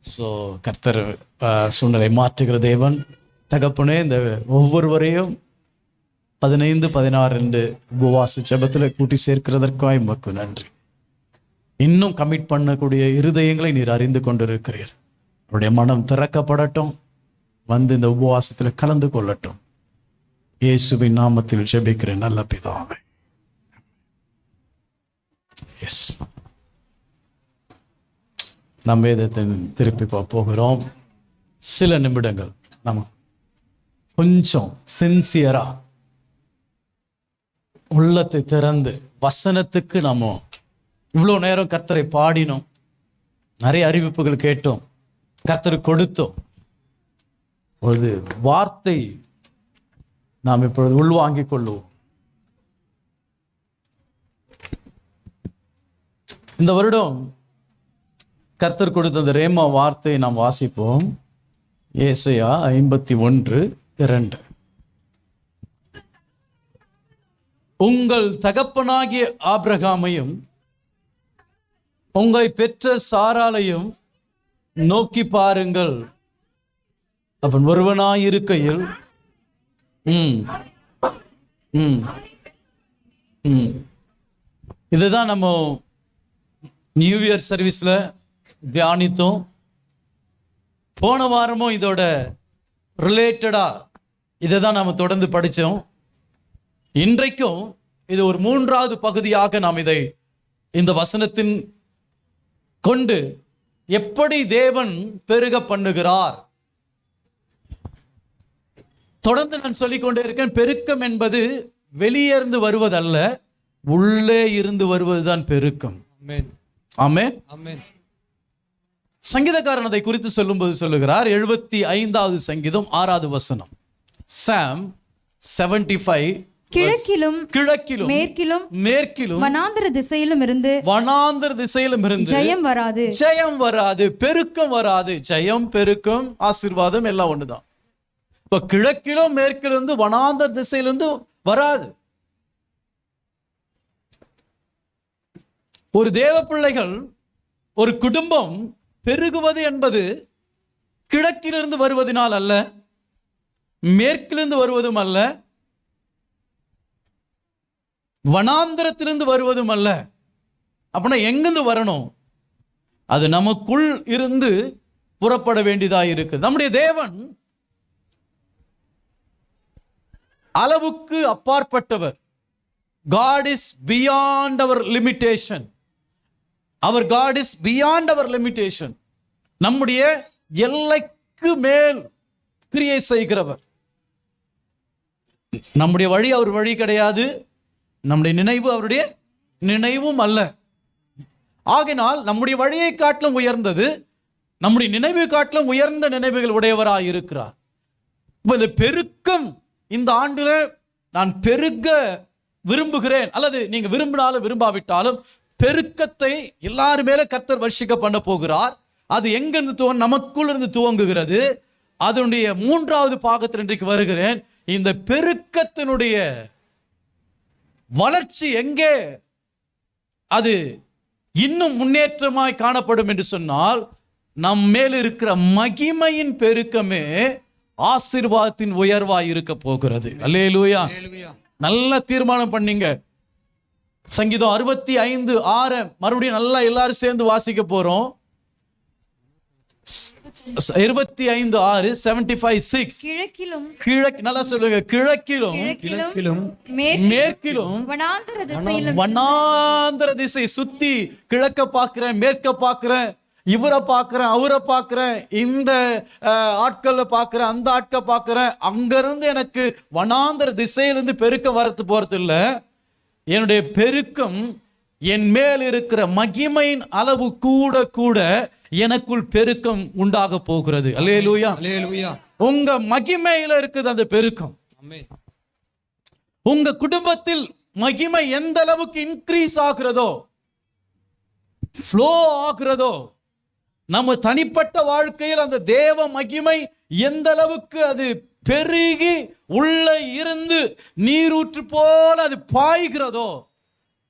So கர்த்தர் சூழ்நிலை மாற்றுகிற தேவன். தகப்பனே, இந்த ஒவ்வொருவரையும் 15-16 உபவாச ஜெபத்தில் கூட்டி சேர்க்கிறதற்காக உமக்கு நன்றி. இன்னும் கமிட் பண்ணக்கூடிய இருதயங்களை நீர் அறிந்து கொண்டிருக்கிறீர். அவருடைய மனம் திறக்கப்படட்டும், வந்து இந்த உபவாசத்தில் கலந்து கொள்ளட்டும். இயேசுவின் நாமத்தில் ஜெபிக்கிறேன் நல்ல பிதாவே. எஸ், நம்ம வேதத்தை திருப்பி போகிறோம். சில நிமிடங்கள் நம்ம கொஞ்சம் சின்சியரா உள்ளத்தை திறந்து வசனத்துக்கு நம்ம இவ்வளோ நேரம் கர்த்தரை பாடினோம், நிறைய அறிவிப்புகள் கேட்டோம், கர்த்தரை கொடுத்தோம். ஒரு வார்த்தை நாம் இப்பொழுது உள்வாங்கிக் கொள்ளுவோம். இந்த வருடம் கர்த்தர் கொடுத்த அந்த ரேமா வார்த்தையை நாம் வாசிப்போம். ஏசாயா 51:2. உங்கள் தகப்பனாகிய ஆபிரகாமையும் உங்களை பெற்ற சாராளையும் நோக்கி பாருங்கள், அவன் ஒருவனாயிருக்கையில் இதுதான் நம்ம நியூ இயர் சர்வீஸ்ல தியானித்தோம். போன வாரமும் இதோட ரிலேட்டடா இதை தான் நாம் தொடர்ந்து படித்தோம். இன்றைக்கும் இது ஒரு 3வது பகுதியாக நாம் இதை இந்த வசனத்தின் கொண்டு எப்படி தேவன் பெருக பண்ணுகிறார் தொடர்ந்து நான் சொல்லிக் கொண்டே இருக்கேன். பெருக்கம் என்பது வெளியே இருந்து வருவதல்ல, உள்ளே இருந்து வருவதுதான் பெருக்கம். ஆமென், ஆமென். சங்கீதக்காரன் அதை குறித்து சொல்லும்போது சொல்லுகிறார், 75வது சங்கீதம் 6வது வசனம். சாம் 75, கிழக்கிலும் மேற்கிலும் வனாந்தர திசையிலும் இருந்து ஜெயம் வராது, பெருக்கம் வராது. ஜெயம், பெருக்கம், ஆசீர்வாதம் எல்லாம் ஒண்ணுதான். இப்ப கிழக்கிலும் மேற்கிலிருந்து வனாந்தர திசையிலிருந்து வராது. ஒரு தேவ பிள்ளைகள், ஒரு குடும்பம் பெருகுவது என்பது கிழக்கிலிருந்து வருவதனால் அல்ல, மேற்கிலிருந்து வருவதும் அல்ல, வனாந்தரத்திலிருந்து வருவதும் அல்ல. அப்படின்னா எங்கிருந்து வரணும்? அது நமக்குள் இருந்து புறப்பட வேண்டியதாக இருக்கு. நம்முடைய தேவன் அளவுக்கு அப்பாற்பட்டவர். God is beyond our limitation. Our God is beyond our limitation. நம்முடைய எல்லைக்கு மேல் கிரியை செய்கிறவர். நம்முடைய வழி அவர் வழி கிடையாது, நம்முடைய நினைவு அவருடைய நினைவும் அல்ல. ஆகினால் நம்முடைய வழியை காட்டிலும் உயர்ந்தது, நம்முடைய நினைவை காட்டிலும் உயர்ந்த நினைவுகள் உடையவராய் இருக்கிறார். இந்த பெருக்கம், இந்த ஆண்டுல நான் பெருக விரும்புகிறேன், அல்லது நீங்க விரும்பினாலும் விரும்பாவிட்டாலும் பெருக்கத்தை எல்லாரும் மேல கர்த்தர் வர்ஷிக்க பண்ண போகிறார். அது எங்கிருந்து நமக்குள் இருந்து துவங்குகிறது. அதனுடைய 3வது பாகத்தில் இன்றைக்கு வருகிறேன். இந்த பெருக்கத்தினுடைய வளர்ச்சி எங்கே அது இன்னும் முன்னேற்றமாய் காணப்படும் என்று சொன்னால், நம் மேல் இருக்கிற மகிமையின் பெருக்கமே ஆசீர்வாதத்தின் உயர்வாய் இருக்க போகிறது. அல்லேலூயா. நல்ல தீர்மானம் பண்ணீங்க. சங்கீதம் 65:6 மறுபடியும் நல்லா எல்லாரும் சேர்ந்து வாசிக்க போறோம். 25:6 75:6. கிழக்கு நல்லா சொல்லுங்க. கிழக்கிலும் மேற்கிலும் வனாந்தர திசை. சுத்தி கிழக்க பார்க்கிறேன், மேற்க பார்க்கிறேன், இவரை பார்க்கிறேன், அவரை பார்க்கிறேன், இந்த ஆட்களை பார்க்கிறேன், அந்த ஆட்களை பார்க்கிறேன். அங்கிருந்து எனக்கு வனாந்தர திசையிலிருந்து பெருக்கம் வரத்து போறது இல்லை. என்னுடைய பெருக்கம் என் மேல் இருக்கிற மகிமையின் அளவு கூட கூட எனக்குள் பெருக்கம் உண்டாக போகிறது. அல்லேலூயா, அல்லேலூயா. உங்க மகிமையில இருக்குது அந்த பெருக்கம். உங்க குடும்பத்தில் மகிமை எந்த அளவுக்கு இன்க்ரீஸ் ஆகிறதோ, ஃப்ளோ ஆகிறதோ, நம்ம தனிப்பட்ட வாழ்க்கையில் அந்த தேவ மகிமை எந்த அளவுக்கு அது பெருகி உள்ள இருந்து நீரூற்று போல அது பாய்கிறதோ,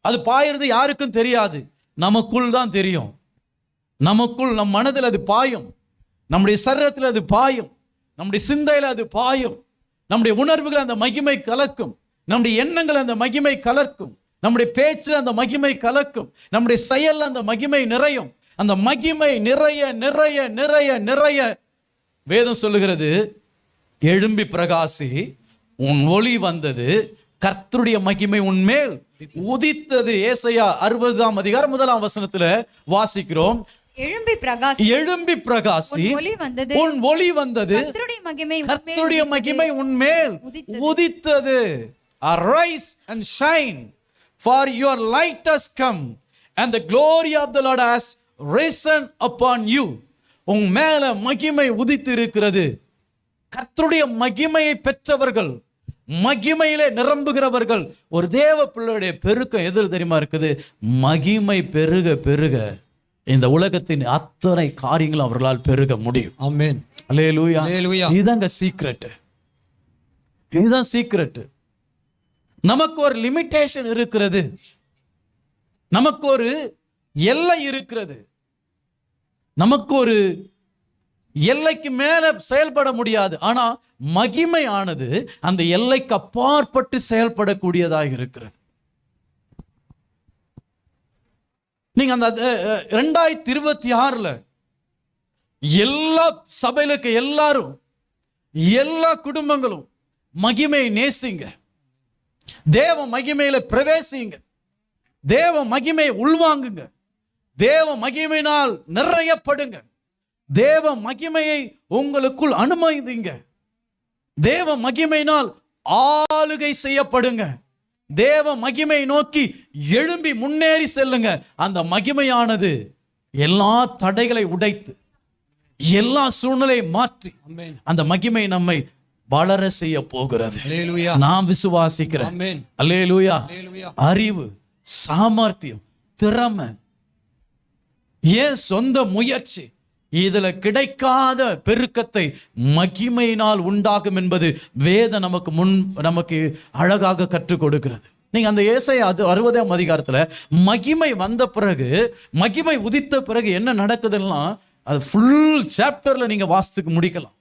அது பாயிறது யாருக்கும் தெரியாது, நமக்குள் தான் தெரியும். நமக்குள், நம் மனதில் அது பாயும். நம்முடைய சரீரத்தில் அது பாயும், நம்முடைய சிந்தையில் அது பாயும், நம்முடைய உணர்வுகள் அந்த மகிமை கலக்கும், நம்முடைய எண்ணங்கள் அந்த மகிமை கலக்கும், நம்முடைய பேச்சில் அந்த மகிமை கலக்கும், நம்முடைய செயல் அந்த மகிமை நிறையும். அந்த மகிமை நிறைய நிறைய நிறைய நிறைய வேதம் சொல்லுகிறது, எழும்பி பிரகாசி, உன் ஒளி வந்தது, கர்த்தருடைய மகிமை உன்மேல் உதித்தது. ஏசாயா 60ஆம் அதிகாரம் 1ஆம் வசனத்துல வாசிக்கிறோம், எழும்பி பிரகாசி, உன் ஒளி வந்தது, கர்த்தருடைய மகிமை உன்மேல் உதித்தது. Arise and shine, for your light has come, and the glory of the Lord has risen upon you. உன் மேல மகிமை உதித்து இருக்கிறது. கர்த்தருடைய மகிமையை பெற்றவர்கள், மகிமையிலே நிரம்புகிறவர்கள். ஒரு தேவ பிள்ளையுடைய பெருக்கம் எதில் தெரியுமா இருக்குது? மகிமை பெருக பெருக இந்த உலகத்தின் அத்தனை காரியங்களும் அவர்களால் பெருக முடியும். ஆமென். அல்லேலூயா. அல்லேலூயா. இதுதாங்க சீக்ரெட். இதுதான் சீக்ரெட். நமக்கு ஒரு லிமிட்டேஷன் இருக்கிறது, நமக்கு ஒரு எல்லை இருக்கிறது, நமக்கு ஒரு எல்லைக்கு மேல செயல்பட முடியாது. ஆனா மகிமை ஆனது அந்த எல்லைக்கு அப்பாற்பட்டு செயல்படக்கூடியதாக இருக்கிறது. நீங்க அந்த 2026 எல்லா சபையிலுக்கு எல்லாரும், எல்லா குடும்பங்களும் மகிமையை நேசிங்க, தேவ மகிமையில பிரவேசிங்க, தேவ மகிமையை உள்வாங்குங்க, தேவ மகிமையினால் நிறையப்படுங்க, தேவ மகிமையை உங்களுக்குள் அனுமதிங்க, தேவ மகிமையினால் ஆளுகை செய்யப்படுங்க, தேவ மகிமை நோக்கி எழும்பி முன்னேறி செல்லுங்க. அந்த மகிமையானது எல்லா தடைகளை உடைத்து, எல்லா சூழ்நிலையை மாற்றி, அந்த மகிமை நம்மை வளர செய்ய போகிறது. நாம் விசுவாசிக்கிறேன். அல்லேலூயா. அறிவு, சாமர்த்தியம், திறமை, ஏன் சொந்த முயற்சி, இதுல கிடைக்காத பெருக்கத்தை மகிமையினால் உண்டாகும் என்பது வேத நமக்கு அழகாக கற்றுக் கொடுக்கிறது. நீங்க அந்த ஏசாயா 60ஆம் அதிகாரத்துல மகிமை வந்த பிறகு, மகிமை உதித்த பிறகு என்ன நடக்குதுன்னா, அது ஃபுல் சாப்டர்ல நீங்க வாசித்துக்கு முடிக்கலாம்.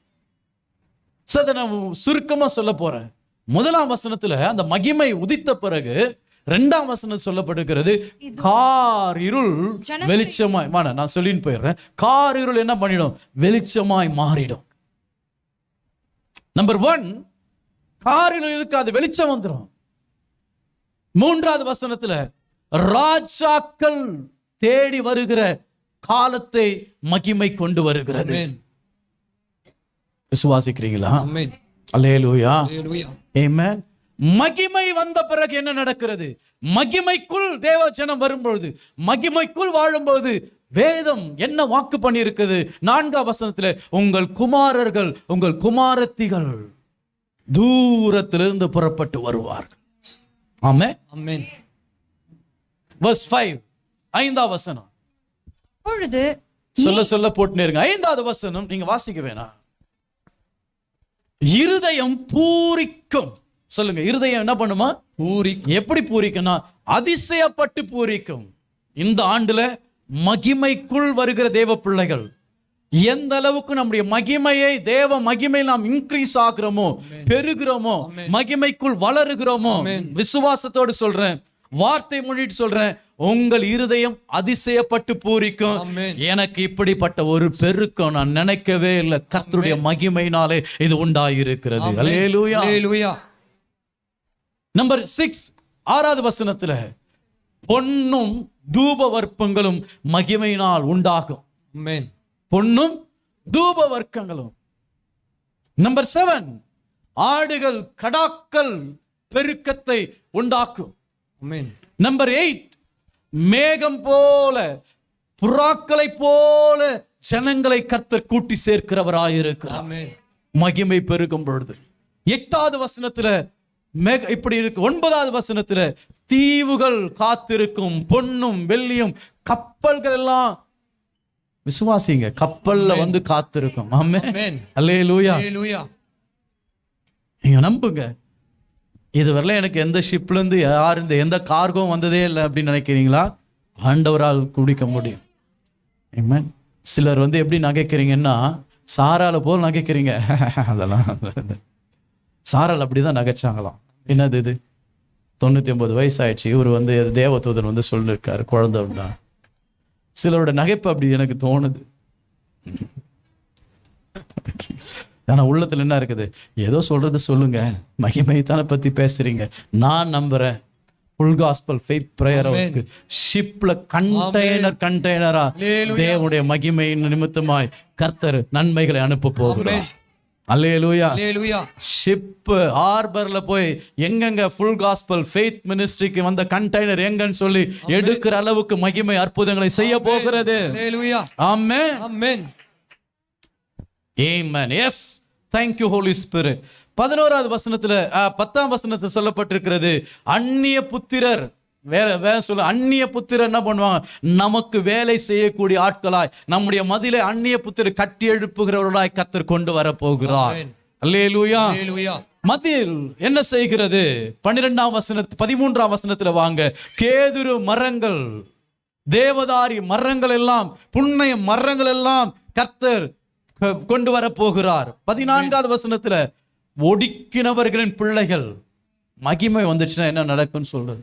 அதை நான் சுருக்கமா சொல்ல போறேன். 1ஆம் வசனத்துல அந்த மகிமை உதித்த பிறகு 2ஆம் வசனம் சொல்லப்படுகிறது, கார் இருள் வெளிச்சமாய். நான் சொல்லின்னு போயிடுறேன். கார் இருள் என்ன பண்ணிடும்? வெளிச்சமாய் மாறிடும். நம்பர் 1, கார் இருள் இருக்காது, வெளிச்சம் வந்துடும். 3வது வசனத்துல ராஜாக்கள் தேடி வருகிற காலத்தை மகிமை கொண்டு வருகிறது. விசுவாசிக்கிறீங்களா? அல்லேலூயா. ஆமென். மகிமை வந்த பிறகு என்ன நடக்கிறது? மகிமைக்குள் தேவ ஜனம் வரும்பொழுது, மகிமைக்குள் வாழும்போது வேதம் என்ன வாக்கு பண்ணி இருக்குது? 4ஆம் வசனத்துல, உங்கள் குமாரர்கள், உங்கள் குமாரத்திகள் தூரத்திலிருந்து புறப்பட்டு வருவார்கள். ஆமென். ஆமென். verse 5, 5ஆம் வசனம். அப்பொழுது சொல்ல போட்டுனே இருங்க. 5ஆவது வசனம் நீங்க வாசிக்க வேணாம். இருதயம் பூரிக்கும். சொல்லுங்க, இருதயம் என்ன பண்ணுமா? பூரிக்கும். எப்படி பூரிக்கும்னா, அதிசயப்பட்டு பூரிக்கும். இந்த ஆண்டுல மகிமைக்குள் வருகிற தேவ பிள்ளைகள் எந்த அளவுக்கு நம்முடைய மகிமையை, தேவ மகிமை நாம் இன்க்ரீஸ் ஆகிறோமோ, பெருகிறோமோ, மகிமைக்குள் வளருகிறோமோ, விசுவாசத்தோடு சொல்றேன், வார்த்தை முன்னிட்டு சொல்றேன், உங்கள் இருதயம் அதிசயப்பட்டு பூரிக்கும். எனக்கு இப்படிப்பட்ட ஒரு பெருக்கம் நான் நினைக்கவே இல்லை. கர்த்தருடைய மகிமையினாலே இது உண்டாயிருக்கிறது. அல்லேலூயா. அல்லேலூயா. நம்பர் 6, 6வது வசனத்துல, பொன்னும் தூப வர்ப்பங்களும் மகிமையினால் உண்டாகும். பொன்னும் தூப வர்க்கங்களும். நம்பர் 7, ஆடுகள் கடாக்கள் பெருக்கத்தை உண்டாக்கும். நம்பர் 8, மேகம் போல, புறாக்களை போல ஜனங்களை கர்த்தர் கூட்டி சேர்க்கிறவராயிருக்கிறார். மகிமை பெருகும் பொழுது. 8வது வசனத்துல இப்படி இருக்கு. 9வது வசனத்துல, தீவுகள் காத்திருக்கும், பொன்னும் வெள்ளியும், கப்பல்கள் எல்லாம், விசுவாசிங்க, கப்பல்ல வந்து காத்திருக்கும். ஆமென். அல்லேலூயா. நீங்க நம்புங்க. இதுவரை எனக்கு எந்த ஷிப்ல இருந்து யார் இந்த எந்த கார்கோவும் வந்ததே இல்லை அப்படின்னு நினைக்கிறீங்களா? ஆண்டவரால் குடிக்க முடியும். ஆமென். சிலர் எப்படி நகைக்கிறீங்கன்னா, சாரால போல் நகைக்கிறீங்க. அதெல்லாம் சாரால் அப்படிதான் நகைச்சாங்களாம். என்னது இது, 99 வயசாயிடுச்சு, இவர் தேவதூதன் சொல்லிருக்காரு குழந்தைன்னா. சிலரோட நகைப்பு அப்படி எனக்கு தோணுது. ஆனா உள்ளத்துல என்ன இருக்குது, ஏதோ சொல்றது சொல்லுங்க, மகிமைத்தான பத்தி பேசுறீங்க. நான் நம்புறேன் ஃபுல் காஸ்பல் ஃபெய்த் பிரேயர் ஹவுஸ்க்கு ஷிப்ல கண்டெய்னரா தேவனுடைய மகிமை நிமித்தமாய் கர்த்தர் நன்மைகளை அனுப்ப போகிறார். அல்லேலூயா. ஷிப் ஹார்பர்ல போய் எங்கெங்க ஃபுல் காஸ்பல் ஃபெய்த் மினிஸ்ட்ரிக்கு வந்த கண்டெய்னர் எங்கன்னு சொல்லி எடுக்கிற அளவுக்கு மகிமை அற்புதங்களை செய்ய போகிறது. ஆமென். ஆமென். Amen. Yes. Thank you Holy Spirit. 11வது வசனத்துல 10ஆம் வசனத்துல சொல்லப்பட்டிருக்கிறது, அந்நிய புத்திரர் அந்நிய புத்திரர் என்ன பண்ணுவாங்க, நமக்கு வேலை செய்யக்கூடிய ஆட்களாய் நம்முடைய மதிலை அந்நிய புத்திரர் கட்டி எழுப்புகிறவர்களாய் கர்த்தர் கொண்டு வர போகிறார். அல்லேலூயா. மதில் என்ன செய்கிறது? 13ஆம் வசனத்துல வாங்க, கேதுரு மரங்கள், தேவதாரி மரங்கள் எல்லாம், புன்னைய மரங்கள் எல்லாம் கர்த்தர் கொண்டு வர போகிறார். 14வது வசனத்துல ஒடுக்கினவர்களின் பிள்ளைகள். மகிமை வந்துச்சுன்னா என்ன நடக்கும்னு சொல்றது.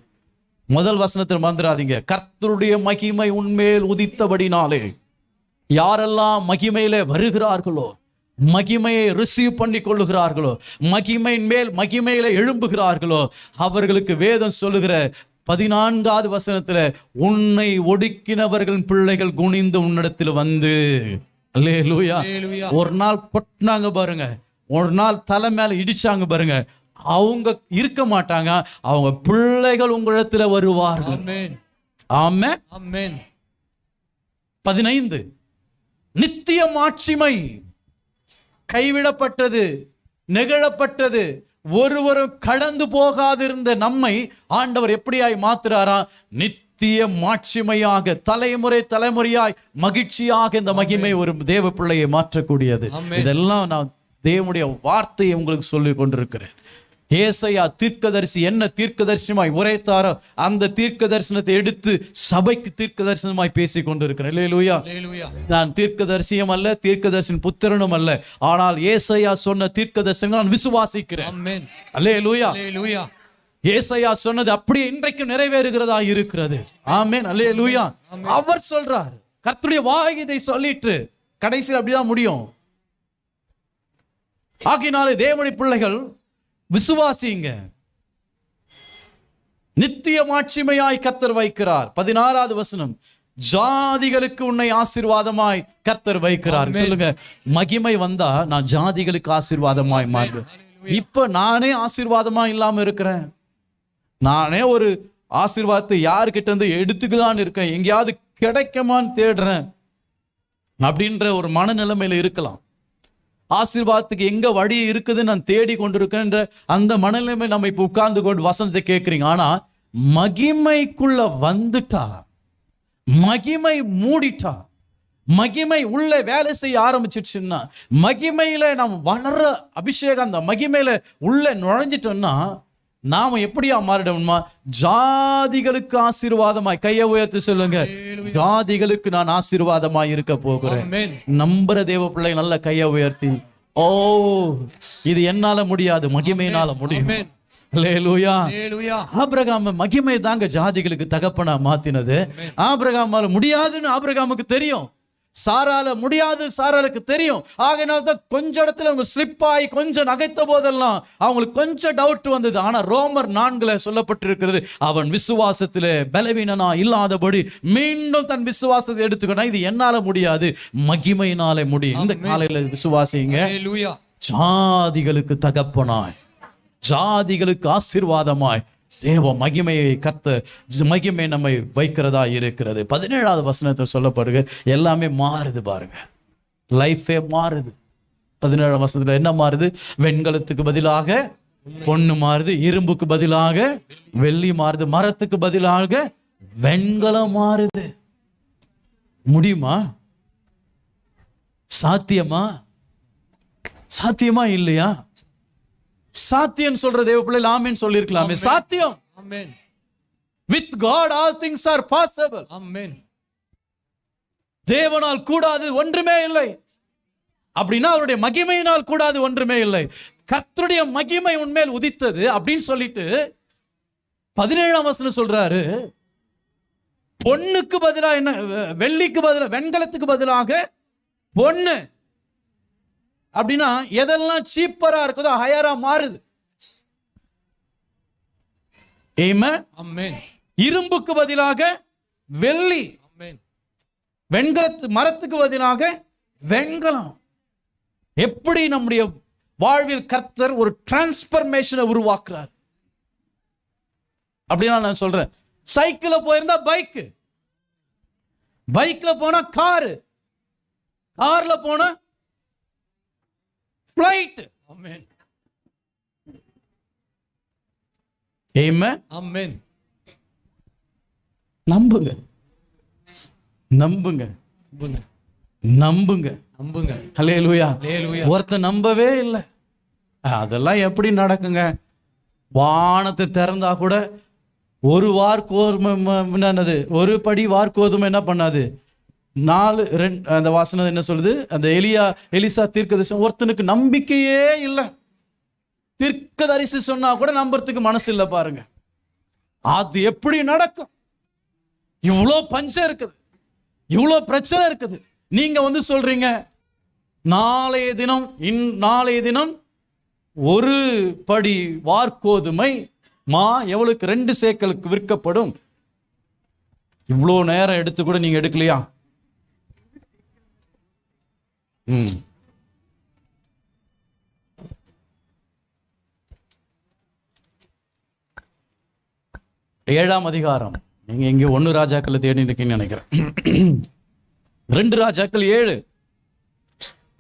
முதல் வசனத்தில் மறந்துடாதீங்க, கர்த்தருடைய மகிமை உன்மேல் உதித்தபடினாலே யாரெல்லாம் மகிமையிலே வருகிறார்களோ, மகிமையை ரிசீவ் பண்ணி கொள்ளுகிறார்களோ, மகிமையின் மேல் மகிமையில எழும்புகிறார்களோ, அவர்களுக்கு வேதம் சொல்லுகிற 14வது வசனத்துல, உன்னை ஒடுக்கினவர்களின் பிள்ளைகள் குனிந்து உன்னிடத்தில் வந்து. அல்லேலூயா. ஒரு நாள் கொட்டினாங்க பாருங்க, ஒரு நாள் தலை மேல இடிச்சாங்க பாருங்க, அவங்க இருக்க மாட்டாங்க, அவங்க பிள்ளைகள் உங்களிடத்துல வருவார்கள். ஆமென். ஆமென். 15 நித்திய மாட்சிமை. கைவிடப்பட்டது, நெகிழப்பட்டது, ஒருவரும் கடந்து போகாதிருந்த நம்மை ஆண்டவர் எப்படியாய் மாத்துறாரா? நித்திய மாட்சிமையாக, தலைமுறையாய் மகிழ்ச்சியாக இந்த மகிமை ஒரு தேவ பிள்ளையை மாற்றக்கூடியது. இதெல்லாம் நான் தேவனுடைய வார்த்தையை உங்களுக்கு சொல்லிக் கொண்டிருக்கிறேன். ஏசாயா தீர்க்கதரிசி என்ன தீர்க்கதரிசனமாய் உரைத்தாரோ அந்த தீர்க்க தரிசனத்தை எடுத்து சபைக்கு தீர்க்க தரிசனமாய் பேசிக் கொண்டிருக்கிறேன். அல்லேலூயா. நான் தீர்க்கதரிசியும் அல்ல, தீர்க்கதரிசியின் புத்திரனும் அல்ல, ஆனால் ஏசாயா சொன்ன தீர்க்க தரிசனம் நான் விசுவாசிக்கிறேன். அல்லேலூயா. ஏசாயா சொன்னது அப்படியே இன்றைக்கு நிறைவேறுகிறதா இருக்கிறது. ஆமென். அல்லேலூயா. அவர் சொல்றார், கர்த்தருடைய வாய் இதை சொல்லிட்டு கடைசியில் அப்படிதான் முடியும். ஆகினாலே தேவனுடைய பிள்ளைகள் விசுவாசிங்க. நித்திய மாட்சிமையாய் கர்த்தர் வைக்கிறார். 16வது வசனம், ஜாதிகளுக்கு உன்னை ஆசீர்வாதமாய் கர்த்தர் வைக்கிறார். சொல்லுங்க, மகிமை வந்தா நான் ஜாதிகளுக்கு ஆசீர்வாதமாய் மாறுவேன். இப்ப நானே ஆசீர்வாதமா இல்லாம இருக்கிறேன். நானே ஒரு ஆசீர்வாதத்தை யாருக்கிட்ட இருந்து எடுத்துக்கலான்னு இருக்கேன், எங்கேயாவது கிடைக்குமான்னு தேடுறேன் அப்படின்ற ஒரு மனநிலைமையில இருக்கலாம். ஆசீர்வாதத்துக்கு எங்க வழி இருக்குதுன்னு நான் தேடி கொண்டிருக்கேன்ற அந்த மனநிலைமை நம்ம இப்ப உட்கார்ந்து கொண்டு வசனத்தை கேட்கிறீங்க. ஆனா மகிமைக்குள்ள வந்துட்டா, மகிமை மூடிட்டா, மகிமை உள்ள வேலை செய்ய ஆரம்பிச்சிடுச்சுன்னா, மகிமையில நாம் வளர அபிஷேகம் அந்த மகிமையில உள்ள நுழைஞ்சிட்டோம்னா நாம எப்படியா மாறிடும்மா? ஜாதிகளுக்கு ஆசீர்வாதமாய். கையை உயர்த்தி சொல்லுங்க, ஜாதிகளுக்கு நான் ஆசீர்வாதமாய் இருக்க போகிறேன். நம்புற தேவ பிள்ளை நல்ல கையை உயர்த்தி, ஓ இது என்னால முடியாது, மகிமையினால முடியும். அல்லேலூயா. ஆபிரகாம் மகிமை தாங்க ஜாதிகளுக்கு தகப்பனா மாத்தினது. ஆபிரகாமால முடியாதுன்னு ஆபிரகாமுக்கு தெரியும், சாரால முடியாது சாராளுக்கு தெரியும். ஆகையினால்தான் கொஞ்ச இடத்துல அவங்க ஸ்லிப் ஆகி கொஞ்சம் நகைத்த போதெல்லாம் அவங்களுக்கு கொஞ்சம் டவுட் வந்தது. ஆனா ரோமர் 4 சொல்லப்பட்டிருக்கிறது, அவன் விசுவாசத்திலே பலவீனனா இல்லாதபடி மீண்டும் தன் விசுவாசத்தை எடுத்துக்கணும். இது என்னால முடியாது, மகிமையினாலே முடியும். இந்த காலையில விசுவாசிங்க, ஜாதிகளுக்கு தகப்பனாய், ஜாதிகளுக்கு ஆசீர்வாதமாய் தேவ மகிமையை மகிமை நம்மை வைக்கிறதா இருக்கிறது. 17வது வசனத்தை சொல்லப்படுங்க, எல்லாமே மாறுது பாருங்க, லைஃபே மாறுது. 17ஆம் வசனத்துல என்ன மாறுது? வெண்கலத்துக்கு பதிலாக பொண்ணு மாறுது, இரும்புக்கு பதிலாக வெள்ளி மாறுது, மரத்துக்கு பதிலாக வெண்கலம் மாறுது. முடியுமா? சாத்தியமா? சாத்தியமா இல்லையா? சாத்தியம் சொல்ற தேவ பிள்ளைகள் ஆமென் சொல்லிருக்கலாமே. சாத்தியம். ஆமென். With God all things are possible. ஆமென். தேவனால் கூடாது ஒன்றுமே இல்லை. அப்படின்னா அவருடைய மகிமையினால் கூடாது ஒன்றுமே இல்லை. கர்த்தருடைய மகிமை உன்மேல் உதித்தது அப்படின்னு சொல்லிட்டு 17ஆம் வசனம் சொல்றாரு, பொண்ணுக்கு பதிலாக என்ன, வெள்ளிக்கு பதிலாக வெண்கலத்துக்கு பதிலாக பொண்ணு. அப்படின்னா எதெல்லாம் சீப்பரா இருக்குதோ ஹையரா மாறுது. ஆமென். இரும்புக்கு பதிலாக வெள்ளி, வெண்கலத்து மரத்துக்கு பதிலாக வெண்கலம். எப்படி நம்முடைய வாழ்வில் கர்த்தர் ஒரு டிரான்ஸ்பர்மேஷனை உருவாக்குறார். அப்படின்னா நான் சொல்றேன், சைக்கிள்ல போயிருந்தா பைக், பைக்ல போனா காரு, கார்ல போனா பிளைட். ஆமென். ஆமென். நம்புங்க, நம்புங்க, நம்புங்க, நம்புங்க. ஹல்லேலூயா. ஒருத்தன் நம்பவே இல்லை. அதெல்லாம் எப்படி நடக்குங்க? வானத்தை திறந்தா கூட ஒரு வார்கோதுமை என்னது, ஒரு படி வார்கோதுமை என்ன பண்ணாது, 4 அந்த வாசனை என்ன சொல்லுது, அந்த எலிசா தீர்க்கதரிசி ஒருத்தனுக்கு நம்பிக்கையே இல்லை. தீர்க்கதரிசி சொன்னா கூட நம்புறதுக்கு மனசு இல்லை. பாருங்க, அது எப்படி நடக்கும்? இவ்வளோ பஞ்சம் இருக்குது, இவ்வளோ பிரச்சனை இருக்குது. நீங்க சொல்றீங்க நாளைய தினம் ஒரு படி வார்கோதுமை எவ்வளவுக்கு 2 சேக்கலுக்கு விற்கப்படும். இவ்வளோ நேரம் எடுத்து கூட நீங்க எடுக்கலையா? ஏழாம் அதிகாரம், நீங்க இங்க 1 ராஜாக்கள் தேடி இருக்கீங்கன்னு நினைக்கிறேன். 2 ராஜாக்கள் 7.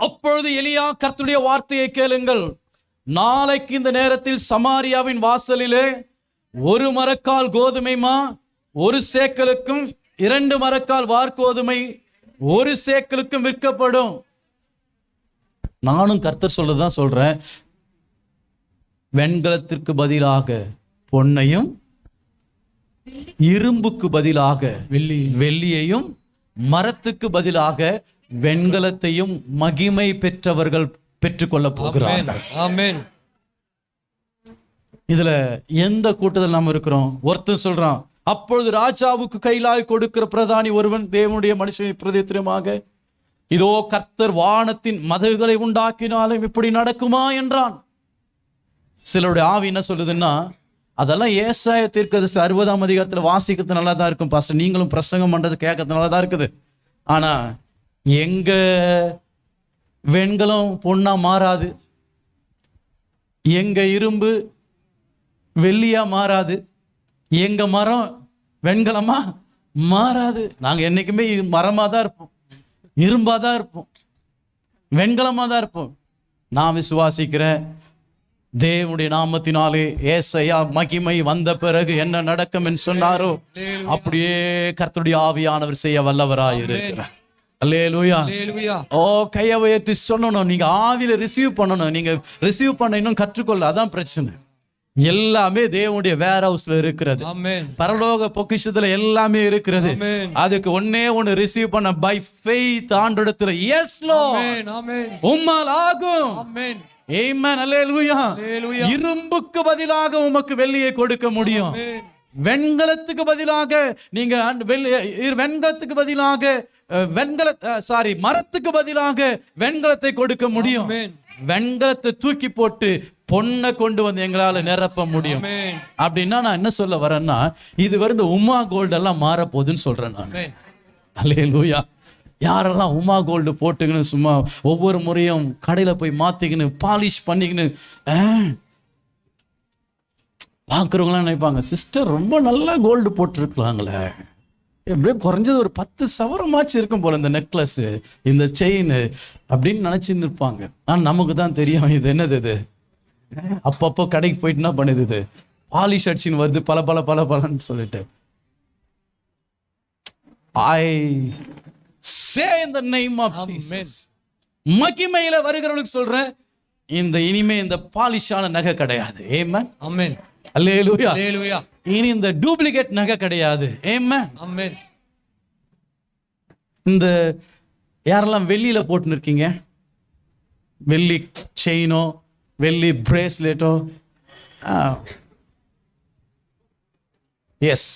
அப்பொழுது எலியா, கர்த்தருடைய வார்த்தையை கேளுங்கள், நாளைக்கு இந்த நேரத்தில் சமாரியாவின் வாசலிலே 1 மரக்கால் கோதுமை மா 1 சேக்கலுக்கும் 2 மரக்கால் வார்கோதுமை 1 சேக்கலுக்கும் விற்கப்படும். நானும் கர்த்தர் சொல்லதான் சொல்றேன், வெண்கலத்திற்கு பதிலாக பொன்னையும், இரும்புக்கு பதிலாக வெள்ளியையும், மரத்துக்கு பதிலாக வெண்கலத்தையும் மகிமை பெற்றவர்கள் பெற்றுக்கொள்ள போகிறார்கள். ஆமென். இதுல எந்த கூட்டத்தில் நாம் இருக்கிறோம்? ஒருத்தன் சொல்றான், அப்பொழுது ராஜாவுக்கு கைலாய் கொடுக்கிற பிரதானி ஒருவன் தேவனுடைய மனுஷனை பிரதித்திரமாக, இதோ கர்த்தர் வானத்தின் மதகுகளை உண்டாக்கினாலும் இப்படி நடக்குமா என்றான். சிலருடைய ஆவி என்ன சொல்லுதுன்னா, அதெல்லாம் ஏசாயா தீர்க்கதரிசி 60ஆம் அதிகாரத்தில் வாசிக்கிறது நல்லா தான் இருக்கும் பாஸ்டர், நீங்களும் பிரசங்கம் பண்றது கேட்கறது நல்லா தான் இருக்குது. ஆனா எங்க வெண்கலம் பொண்ணா மாறாது, எங்க இரும்பு வெள்ளியா மாறாது, எங்க மரம் வெண்கலமா மாறாது. நாங்க என்னைக்குமே மரமா தான் இருப்போம், இரும்பா தான் இருப்போம், வெண்கலமா தான் இருப்போம். நான் விசுவாசிக்கிறேன், தேவனுடைய நாமத்தினாலே ஏசையா மகிமை வந்த பிறகு என்ன நடக்கும் என்று சொன்னாரோ அப்படியே கர்த்தருடைய ஆவியானவர் செய்ய வல்லவராய் இருக்கிறார். அல்லேலூயா. ஓ, கையை உயர்த்தி சொல்லணும், நீங்க ஆவியில ரிசீவ் பண்ணணும். நீங்க ரிசீவ் பண்ண இன்னும் கற்றுக்கொள்ள, அதான் பிரச்சனை. எல்லாமே தேவனுடைய வேர் ஹவுஸ்ல இருக்கிறது, பரலோக பொக்கிஷத்துல எல்லாமே இருக்கிறது. அதுக்கு ஒண்ணு ரிசீவ் பண்ண, பை ஃபெய்த் ஆண்டவரிடத்துல. எஸ் லார்ட், உம்மால் ஆகும். ஆமென். அல்லேலூயா. இரும்புக்கு பதிலாக உமக்கு வெள்ளியை கொடுக்க முடியும். வெண்கலத்துக்கு பதிலாக நீங்க வெண்கலத்துக்கு பதிலாக மரத்துக்கு பதிலாக வெண்கலத்தை கொடுக்க முடியும். வெண்கலத்தை தூக்கி போட்டு பொண்ணை கொண்டு வந்து எங்களால நிரப்ப முடியும். அப்படின்னா நான் என்ன சொல்ல வரேன்னா, இது வந்து உமா கோல்டு எல்லாம் மாற போகுதுன்னு சொல்றேன் நான். அல்லேலூயா. யாரெல்லாம் உமா கோல்டு போட்டுக்கின்னு சும்மா ஒவ்வொரு முறையும் கடையில போய் மாத்திக்கின்னு பாலிஷ் பண்ணிக்கின்னு பார்க்குறவங்களாம் நினைப்பாங்க, சிஸ்டர் ரொம்ப நல்லா கோல்டு போட்டிருக்கலாங்களே, எப்படியே குறைஞ்சது ஒரு 10 சவரமாச்சு இருக்கும் போல இந்த நெக்லஸ், இந்த செயின் அப்படின்னு நினைச்சுன்னு இருப்பாங்க. ஆனால் நமக்கு தான் தெரியும் இது என்னது, இது அப்பப்போ கடைக்கு போயிட்டு என்ன பண்ணுது, இது பாலிஷ் அடிச்சுன்னு வருது பல பல பல பலன்னு சொல்லிட்டு. I say in the name of Jesus, மகிமையில வருகிறவங்களுக்கு சொல்றேன், இந்த இனிமே இந்த பாலிஷான நகை கிடையாது. ஆமென். ஆமென். அல்லேலூயா. அல்லேலூயா. இனி இந்த டூப்ளிகேட் நகை கிடையாது. ஆமென். ஆமென். இந்த யாரெல்லாம் வெள்ளியில போட்டுன்னு இருக்கீங்க, வெள்ளி செயினோ வெள்ளி பிரேஸ்லெட்டோ. எஸ்,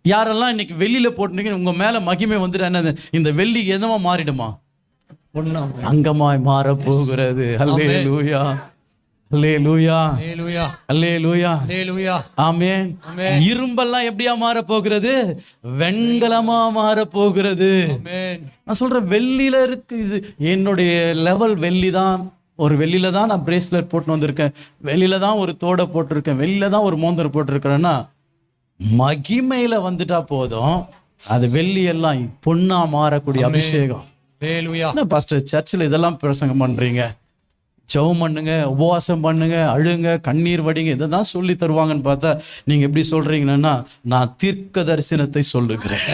யாரெல்லாம் இன்னைக்கு வெளியில போட்டுனீங்க உங்க மேல மகிமை வந்துட்டு என்னது, இந்த வெள்ளி எதமா மாறிடுமா? தங்கமாய் மாற போகிறது. அல்லேலூயா, அல்லேலூயா, அல்லேலூயா, அல்லேலூயா, ஆமென். இரும்பெல்லாம் எப்படியா மாற போகிறது? வெண்கலமா மாற போகிறது. நான் சொல்றேன், வெள்ளியில இருக்கு இது. என்னுடைய லெவல் வெள்ளி தான். ஒரு வெள்ளியில தான் நான் பிரேஸ்லெட் போட்டு வந்திருக்கேன், வெளியில தான் ஒரு தோடை போட்டிருக்கேன், வெளியில தான் ஒரு மோந்தர் போட்டிருக்கிறேன்னா மகிமையில வந்துட்டா போதும், அது வெள்ளி எல்லாம் பொண்ணா மாறக்கூடிய அபிஷேகம். பாஸ்டர் சர்ச்சில் இதெல்லாம் பிரசங்கம் பண்றீங்க, ஜெபம் பண்ணுங்க, உபவாசம் பண்ணுங்க, அழுங்க, கண்ணீர் வடிங்க, இதை தான் சொல்லி தருவாங்கன்னு பார்த்தா நீங்க எப்படி சொல்றீங்கன்னா, நான் தீர்க்க தரிசனத்தை சொல்லுகிறேன்.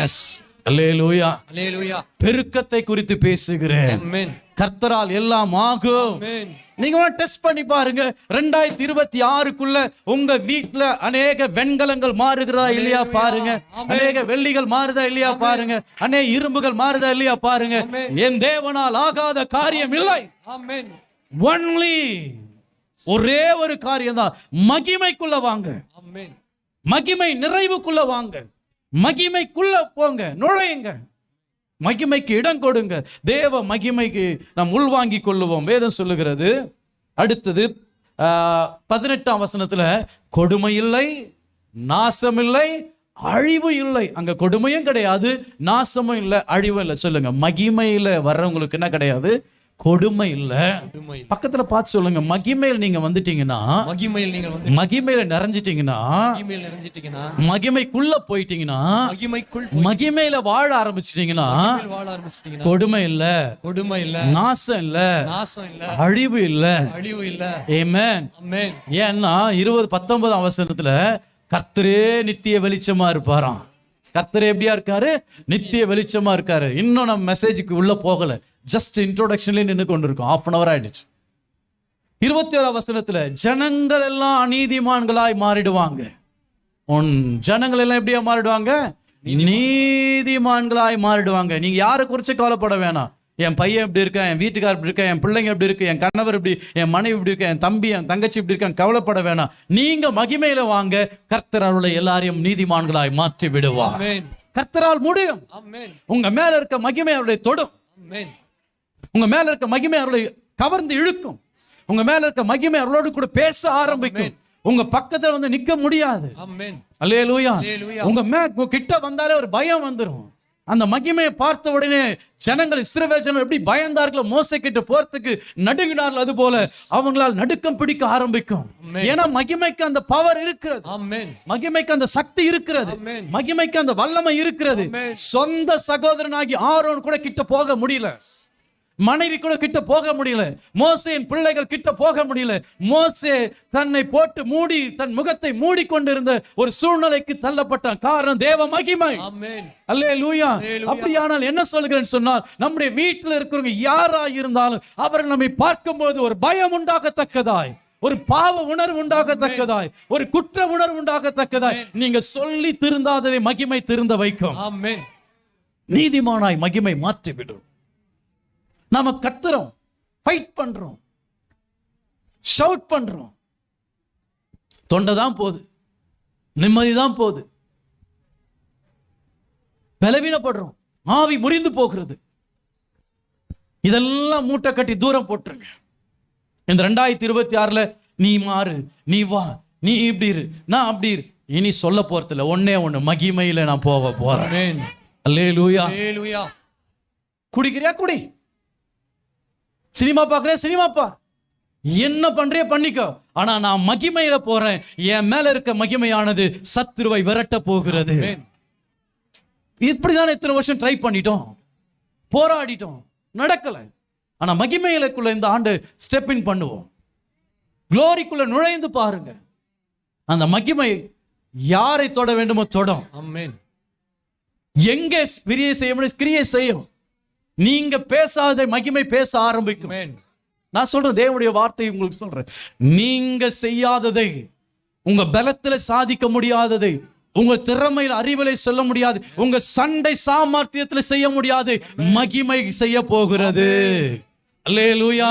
அல்லேலூயா, அல்லேலூயா. பெருக்கத்தை குறித்து பேசுகிறேன். கர்த்தரால் எல்லாம் ஆகும். நீங்க டெஸ்ட் பண்ணி பாருங்க. 2026க்குள்ள உங்க வீட்டுல அநேக வெண்கலங்கள் மாறுகிறதா இல்லையா பாருங்க, அநேக வெள்ளிகள் மாறுதா இல்லையா பாருங்க, அநேக இரும்புகள் மாறுதா இல்லையா பாருங்க. என் தேவனால் ஆகாத காரியம் இல்லை. ஒன்லி ஒரே ஒரு காரியம் தான், மகிமைக்குள்ள வாங்க, மகிமை நிறைவுக்குள்ள வாங்க, மகிமைக்குள்ள போங்க, நுழையுங்க, மகிமைக்கு இடம் கொடுங்க, தேவ மகிமைக்கு நாம் உள்வாங்கி கொள்ளுவோம். வேதம் சொல்லுகிறது. அடுத்தது 18ஆம் வசனத்துல, கொடுமை இல்லை, நாசம் இல்லை, அழிவு இல்லை. அங்க கொடுமையும் கிடையாது, நாசமும் இல்லை, அழிவும் இல்லை. சொல்லுங்க, மகிமையில வர்றவங்களுக்கு என்ன கிடையாது? கொடுமை இல்ல. பக்கத்துல பார்த்து சொல்லுங்க, மகிமையில் நீங்க வந்துட்டீங்கன்னா, மகிமையில நிறைஞ்சிட்டீங்கன்னா, மகிமைக்குள்ள போயிட்டீங்கன்னா, மகிமையில வாழ ஆரம்பிச்சிட்டீங்கன்னா, கொடுமை இல்ல, கொடுமை இல்ல, நாசம் இல்ல, நாசம் இல்ல, அழிவு இல்ல, அழிவு இல்ல. ஆமென். ஏன்னா 19ஆம் வசனத்துல கர்த்தரே நித்திய வெளிச்சமா இருப்பாராம். கர்த்தரே எப்படியா இருக்காரு? நித்திய வெளிச்சமா இருக்காரு. இன்னும் நம்ம மெசேஜுக்கு உள்ள போகல, ஜஸ்ட் இன்ட்ரோடக்ஷன்ல நின்று கொண்டிருக்கோம். 1/2 hour ஆயிடுச்சு. 21ஆம் வசனத்துல, ஜனங்கள் எல்லாம் அநீதிமான்களாய் மாறிடுவாங்க. ஜனங்கள் எல்லாம் எப்படியா மாறிடுவாங்க? நீதிமான்களாய் மாறிடுவாங்க. நீங்க யாரை குறிச்சு கவலைப்பட வேணாம். என் பையன் எப்படி இருக்கான், என் வீட்டுக்காரர் எப்படி இருக்கா, என் பிள்ளைங்க எப்படி இருக்கு, என் கணவர் எப்படி, என் மனைவி எப்படி இருக்கா, என் தம்பி என் தங்கச்சி எப்படி இருக்கான், கவலைப்பட வேணாம். நீங்க மகிமையில வாங்க, கர்த்தர் அவர்களை எல்லாரையும் நீதிமான்களாய் மாற்றி விடுவார். கர்த்தரால் முடியும். உங்க மேல இருக்க மகிமை அவருடைய தொடும். உங்க மேல இருக்க மகிமை அவர்களை கவர்ந்து இழுக்கும். உங்க மேல இருக்க மகிமை அவர்களோடு கூட பேச ஆரம்பிக்கும். உங்க பக்கத்துல வந்து நிக்க முடியாது. அல்லேலூயா. உங்க கிட்ட வந்தாலே ஒரு பயம் வந்துடும். அந்த மகிமையை பார்த்த உடனே ஜனங்கள், இஸ்ரவேல் ஜனங்கள் எப்படி பயந்தார்களோ, மோசே கிட்ட போறதுக்கு நடுங்கினார்கள், அது போல அவங்களால் நடுக்கம் பிடிக்க ஆரம்பிக்கும். ஏன்னா மகிமைக்கு அந்த பவர் இருக்கிறது, மகிமைக்கு அந்த சக்தி இருக்கிறது, மகிமைக்கு அந்த வல்லமை இருக்கிறது. சொந்த சகோதரனாகி ஆரோன் கூட கிட்ட போக முடியல, மனைவி கூட கிட்ட போக முடியல, மோசேயின் பிள்ளைகள் கிட்ட போக முடியல. மோசே தன்னை போட்டு மூடி, தன் முகத்தை மூடிக்கொண்டிருந்த ஒரு சூழ்நிலைக்கு தள்ளப்பட்டான். காரணம் தேவ மகிமை. அல்லேலூயா. அப்படியானால் என்ன சொல்கிறேன்னு சொன்னால், நம்முடைய வீட்டில் இருக்கிறவங்க யாரா இருந்தாலும் அவர்கள் நம்மை பார்க்கும்போது ஒரு பயம் உண்டாகத்தக்கதாய், ஒரு பாவ உணர்வு உண்டாகத்தக்கதாய், ஒரு குற்ற உணர்வு உண்டாகத்தக்கதாய், நீங்க சொல்லி திருந்தாததை மகிமை திருந்த வைக்கும். நீதிமானாய் மகிமை மாற்றிவிடும். நாம கத்துறோம், ஃபைட் பண்றோம், ஷவுட் பண்றோம், தொண்டைதான் போகுது, நிம்மதிதான் போகுது, பலவீனப்படுறோம், ஆவி முறிந்து போகிறது. இதெல்லாம் மூட்டை கட்டி தூரம் போட்டுருங்க. இந்த 2026ல நீ மாறு, நீ வா, நீ இப்படி இரு, நான் அப்படி இரு, இனி சொல்ல போறதில்ல. ஒன்னே ஒண்ணு, மகிமையில நான் போக போறேன். அல்லேலூயா. குடிக்கிறியா குடி, சினிமா பாக்குறேன் சினிமா பார், என்ன பண்றிய பண்ணிக்கோ, ஆனா நான் மகிமையில போறேன். என் மேல இருக்க மகிமையானது சத்துருவை விரட்ட போகிறது. இப்படிதான் எத்தனை வருஷம் ட்ரை பண்ணிட்டோம், போராடிட்டோம், நடக்கல. ஆனா மகிமையிலுக்குள்ள இந்த ஆண்டு ஸ்டெப் இன் பண்ணுவோம். குளோரிக்குள்ள நுழைந்து பாருங்க. அந்த மகிமை யாரை தொட வேண்டுமோ தொடும். எங்கே கிரியை செய்ய முடியும் கிரியை செய்யும். நீங்க பேசாத மகிமை பேச ஆரம்பிக்கும். நான் சொல்றேன், தேவனுடைய வார்த்தை உங்களுக்கு சொல்றேன். நீங்க செய்யாததை, உங்க பலத்துல சாதிக்க முடியாததை, உங்க திறமையில் அறிவிலை சொல்ல முடியாது, உங்க சண்டை சாமர்த்தியத்துல செய்ய முடியாது, மகிமை செய்ய போகிறது. அல்லேலூயா.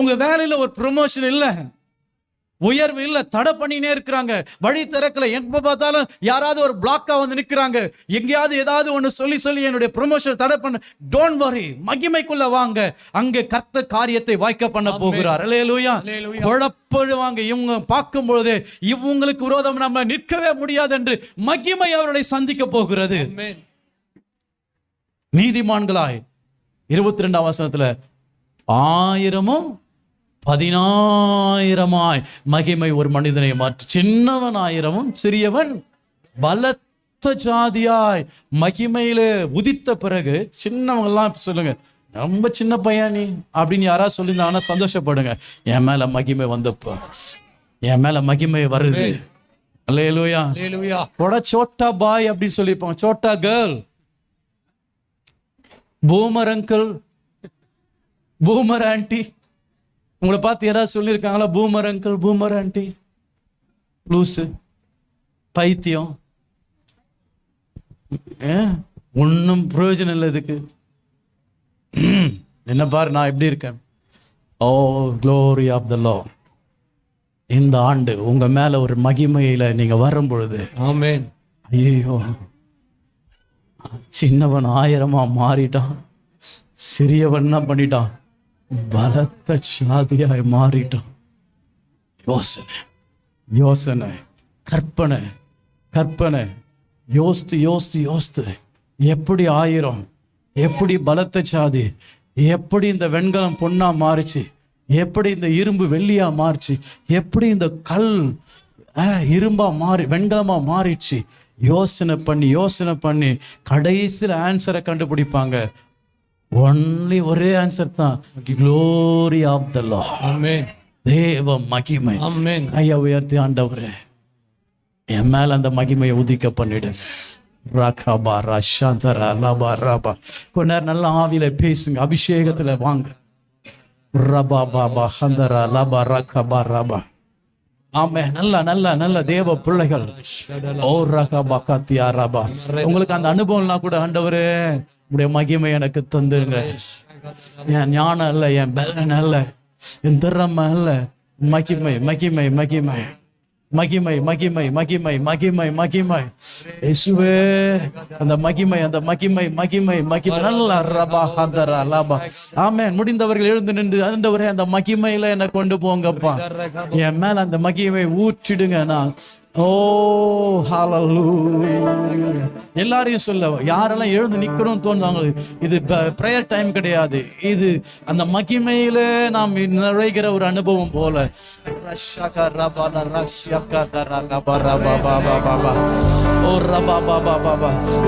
உங்க வேலையில ஒரு ப்ரமோஷன் இல்ல, உயர்வு இல்ல, தடை பண்ணினே இருக்கிறாங்க, வழி திறக்கல, எப்ப பார்த்தாலும் யாராவது ஒரு பிளாக்கா வந்து நிக்கிறாங்க, எங்கேயாவது ஏதாவது ஒண்ணு சொல்லி என்னுடைய ப்ரமோஷன் தடை பண்ண. டோன்ட் வரி, மகிமைக்குள்ள வாங்க, அங்கே கர்த்தர் காரியத்தை வாய்க்க பண்ண போகிறார். அல்லேலூயா. குழப்படுவாங்க, இவங்க பார்க்கும் பொழுது இவங்களுக்கு விரோதம் நம்ம நிற்கவே முடியாது என்று மகிமை அவர்களை சந்திக்க போகிறது. நீதிமான்களாய் 22ஆம் வசனத்துல 1000 10,000 மகிமை ஒரு மனிதனை மாற்றி, சின்னவன் 1000 சிறியவன் பலத்த ஜாதியாய். மகிமையில உதித்த பிறகு சின்னவங்க எல்லாம் சொல்லுங்க, ரொம்ப சின்ன பையன் நீ அப்படின்னு யாராவது சொல்லியிருந்தாங்கன்னா சந்தோஷப்படுங்க. என் மேல மகிமை வந்தப்ப, என் மேல மகிமை வருது. அல்லேலூயா. கூட சோட்டா பாய் அப்படின்னு சொல்லியிருப்பாங்க, சோட்டா girl, boomer uncle, boomer aunty. உங்களை பார்த்து யாராவது சொல்லியிருக்காங்களா பூமர் அங்கிள், பூமர் ஆன்டி? லூசு, பைத்தியம், ஒன்னும் பிரயோஜனம் இல்லை இதுக்கு. என்ன பாரு நான் எப்படி இருக்கேன். Oh glory of the lord. இந்த ஆண்டு உங்க மேல ஒரு மகிமையில நீங்க வரும் பொழுது, ஆமென், ஐயோ சின்னவன் 1000 மாறிட்டான், சிறியவன் என்ன பண்ணிட்டான், பலத்த சாதியாய் மாறிட்டான். யோசனை, யோசனை, கற்பனை, கற்பனை, யோசித்து எப்படி 1000, எப்படி பலத்த சாதி, எப்படி இந்த வெண்கலம் பொன்னா மாறிச்சு, எப்படி இந்த இரும்பு வெள்ளியா மாறிச்சு, எப்படி இந்த கல் இரும்பா மாறி வெண்கலமா மாறிடுச்சு. யோசனை பண்ணி கடைசியில் ஆன்சரை கண்டுபிடிப்பாங்க. ஒரே ஆன்சர் தான், glory of the Lord. ஆமென். தேவ மகிமை. ஆமென். கையை உயர்த்தி, ஆண்டவரே என் மேல அந்த மகிமையை உதிக்க பண்ணிடு. ரகபா ரஷந்தரா லபா ரபா. கொஞ்ச நேரம் நல்ல ஆவியில பேசுங்க, அபிஷேகத்துல வாங்க. ரபா பாபா ஹந்தரா லபா ரகபா ரபா. ஆமென். நல்ல தேவ பிள்ளைகள். ஓ ரகபா கத்தியா ரபா. உங்களுக்கு அந்த அனுபவம்லாம் கூட, ஆண்டவரே உடைய மகிமை எனக்கு தந்துருங்க. என் ஞானம் அல்ல, என் பலன் அல்ல, என் திறமை அல்ல, மகிமை மகிமை மகிமை மகிமை மகிமை மகிமை மகிமை மகிமை இயேசுவே. அந்த மகிமை மகிமை நல்ல ரபா ஹதரா லபா. ஆமென். முடிந்தவர்கள் எழுந்து நின்று, ஆண்டவரே அந்த மகிமையில என்னை கொண்டு போங்கப்பா, என் மேல அந்த மகிமை ஊற்றிடுங்க. நான் ஓ ஹalleluya. எல்லாரையும் சொல்ல, யாரெல்லாம் எழுந்து நிக்கணும்னு தோணுவாங்க, இது பிரேயர் டைம் கிடையாது, இது அந்த மகிமையில நாம் நுழைகிற ஒரு அனுபவம் போல.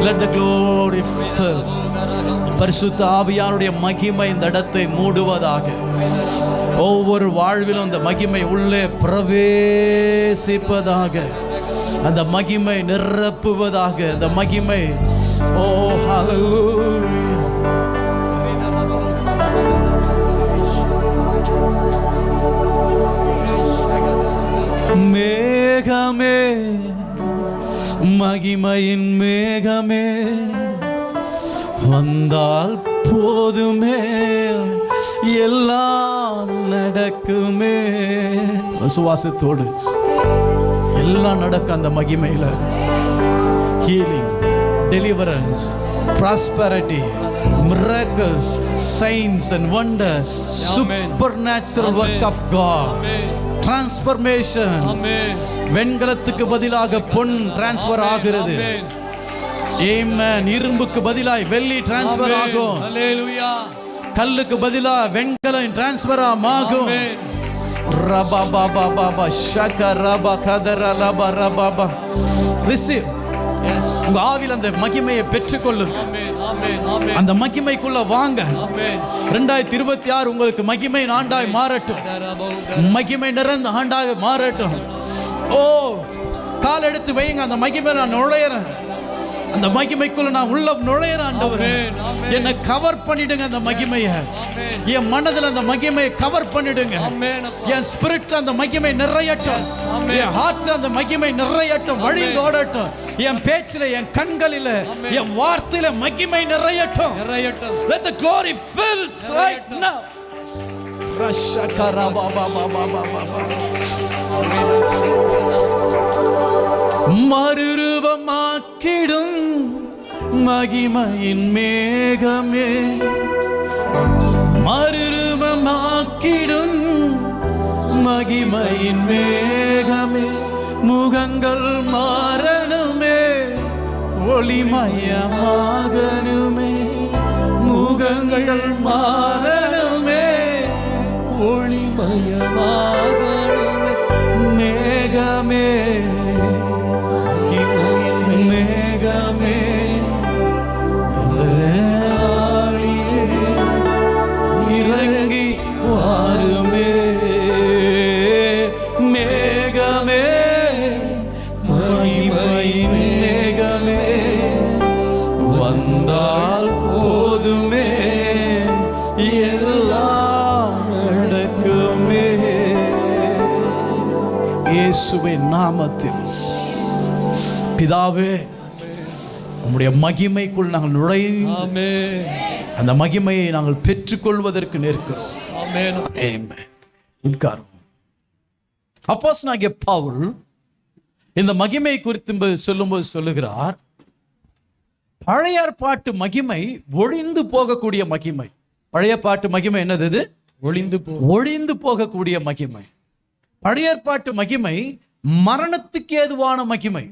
Let the glory fill. பரிசுத்த ஆவியானுடைய மகிமை இந்த இடத்தை மூடுவதாக. ஒவ்வொரு வாழ்விலும் அந்த மகிமை உள்ளே பிரவேசிப்பதாக, அந்த மகிமை நிரப்புவதாக, அந்த மகிமை. ஓ ஹalleluya. மேகமே, மகிமையின் மேகமே வந்தால் போதுமே, எல்லாம் நடக்குமே. விசுவாசத்தோடு எல்லாம் நடக்கும் அந்த மகிமையில. Healing, deliverance, prosperity, miracles, signs and wonders, supernatural work of God, transformation. வெண்கலத்துக்கு பதிலாக பொன் டிரான்ஸ்பர் ஆகிறது. ஆமென். இரும்புக்கு பதிலாக வெள்ளி டிரான்ஸ்பர் ஆகும். ஹalleluya. கல்லுக்கு பதிலாக வெண்கலம் டிரான்ஸ்பர் ஆகும். ரபா பாபா பாபா ஷக ரபா கதரா லபா ரபா. ரிசீவ். எஸ். ஆவியில் அந்த மகிமையை பெற்றுக்கொள்ளுங்க. ஆமென் ஆமென் ஆமென். அந்த மகிமைக்குள்ள வாங்க. ஆமென். 2026 உங்களுக்கு மகிமை ஆண்டாய் மாறட்டும். மகிமை நிறைந்த ஆண்டாக மாறட்டும். ஓ கால் எடுத்து வைங்க, அந்த மகிமை நான் நுழையறேன், அந்த மகிமைக்குள்ள நான் உள்ள நுழையறேன். ஆண்டவரே என்னை கவர் பண்ணிடுங்க, அந்த மகிமையை என் மனதில் அந்த மகிமையை கவர் பண்ணிடுங்க. என் ஸ்பிரிட்ல அந்த மகிமை நிறையட்டும், என் ஹார்ட்ல அந்த மகிமை நிறையட்டும், வழிந்தோடட்டும். என் பேச்சில, என் கண்களில, என் வார்த்தையில மகிமை நிறையட்டும். Let the glory fill right now. மறுரூபமாக்கிடும் மகிமையின் மேகமே, மறுரூபமாக்கிடும் மகிமையின் மேகமே, முகங்கள் மாறணுமே, ஒளிமயமாகணுமே, முகங்கள் மாறணுமே, ஒளிமயமாகணுமே, மேகமே மேகமே இறங்கி வாருமே, மேகமே மகிமையின் மேகமே வந்தால் போதுமே, எல்லாம் நடக்குமே. இயேசுவின் நாமத்தில் பிதாவே, உம்முடைய மகிமைக்குள் நாங்கள் நுழைந்து அந்த மகிமையை நாங்கள் பெற்றுக்கொள்வதற்கு நேர்க்கிறோம். அப்போஸ்தலனாகிய பவுல் இந்த மகிமை குறித்து சொல்லும்போது சொல்லுகிறார், பழைய ஏற்பாட்டு மகிமை ஒழிந்து போகக்கூடிய மகிமை. பழைய பாட்டு மகிமை என்னது? ஒழிந்து போகக்கூடிய மகிமை. பழைய ஏற்பாட்டு மகிமை மரணத்துக்கு ஏதுவான மகிமை.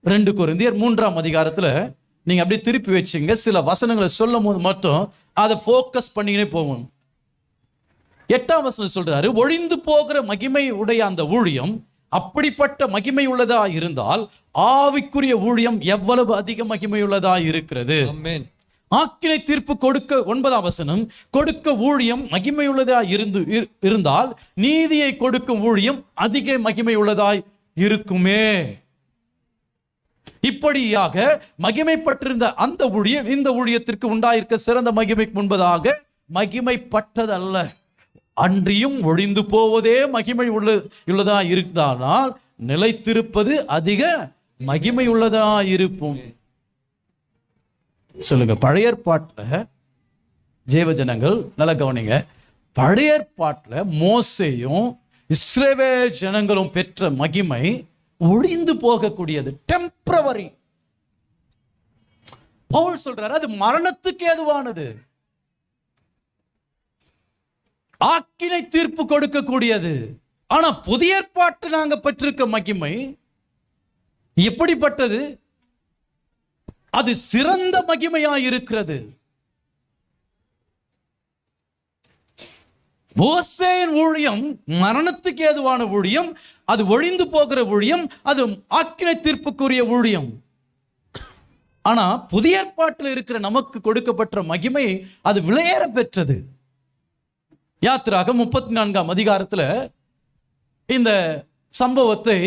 2 கொரிந்தியர் 3ஆம் அதிகாரத்துல நீங்க அப்படியே திருப்பி வச்சுங்க, சில வசனங்களை சொல்லும் போது மட்டும் அதை போக்கஸ் பண்ணிக்கினே போவோம். 8ஆம் வசனம் சொல்றாரு, ஒழிந்து போகிற மகிமை உடைய அந்த ஊழியம் அப்படிப்பட்ட மகிமை உள்ளதா இருந்தால் ஆவிக்குரிய ஊழியம் எவ்வளவு அதிக மகிமை உள்ளதா இருக்கிறது. ஆக்கினை தீர்ப்பு கொடுக்க 9ஆம் வசனம், கொடுக்க ஊழியம் மகிமை உள்ளதா இருந்தால் நீதியை கொடுக்கும் ஊழியம் அதிக மகிமை உள்ளதாய் இருக்குமே. இப்படியாக மகிமைப்பட்டிருந்த அந்த ஊழியம் இந்த ஊழியத்திற்கு உண்டாயிருக்க சிறந்த மகிமைக்கு முன்பதாக மகிமைப்பட்டதல்ல, அன்றியும் ஒழிந்து போவதே மகிமை உள்ளதா இருந்தால் நிலைத்திருப்பது அதிக மகிமை உள்ளதா இருப்போம். சொல்லுங்க, பழைய ஏற்பாட்டுல ஜீவஜனங்கள் நல்ல கவனிங்க, பழைய ஏற்பாட்டுல மோசேயும் இஸ்ரவேல் ஜனங்களும் பெற்ற மகிமை ஒழிந்து போகக்கூடியது, டெம்பரவரி. பவுல் சொல்றாரு அது மரணத்துக்கு ஏதுவானது, ஆக்கினை தீர்ப்பு கொடுக்கக்கூடியது. ஆனா புதிய ஏற்பாட்டு நாங்க பெற்றிருக்க மகிமை எப்படிப்பட்டது? அது சிறந்த மகிமையாய் இருக்கிறது. மோசேயின் ஊழியம் மரணத்துக்கு ஏதுவான ஊழியம், அது ஒழிந்து போகிற ஊழியம், அது ஆக்கினை தீர்ப்புக்குரிய ஊழியம். ஆனா புதிய ஏற்பாட்டில் இருக்கிற நமக்கு கொடுக்கப்பட்ட மகிமை அது விலையேற பெற்றது. யாத்திராகமம் 34ஆம் அதிகாரத்துல இந்த சம்பவத்தை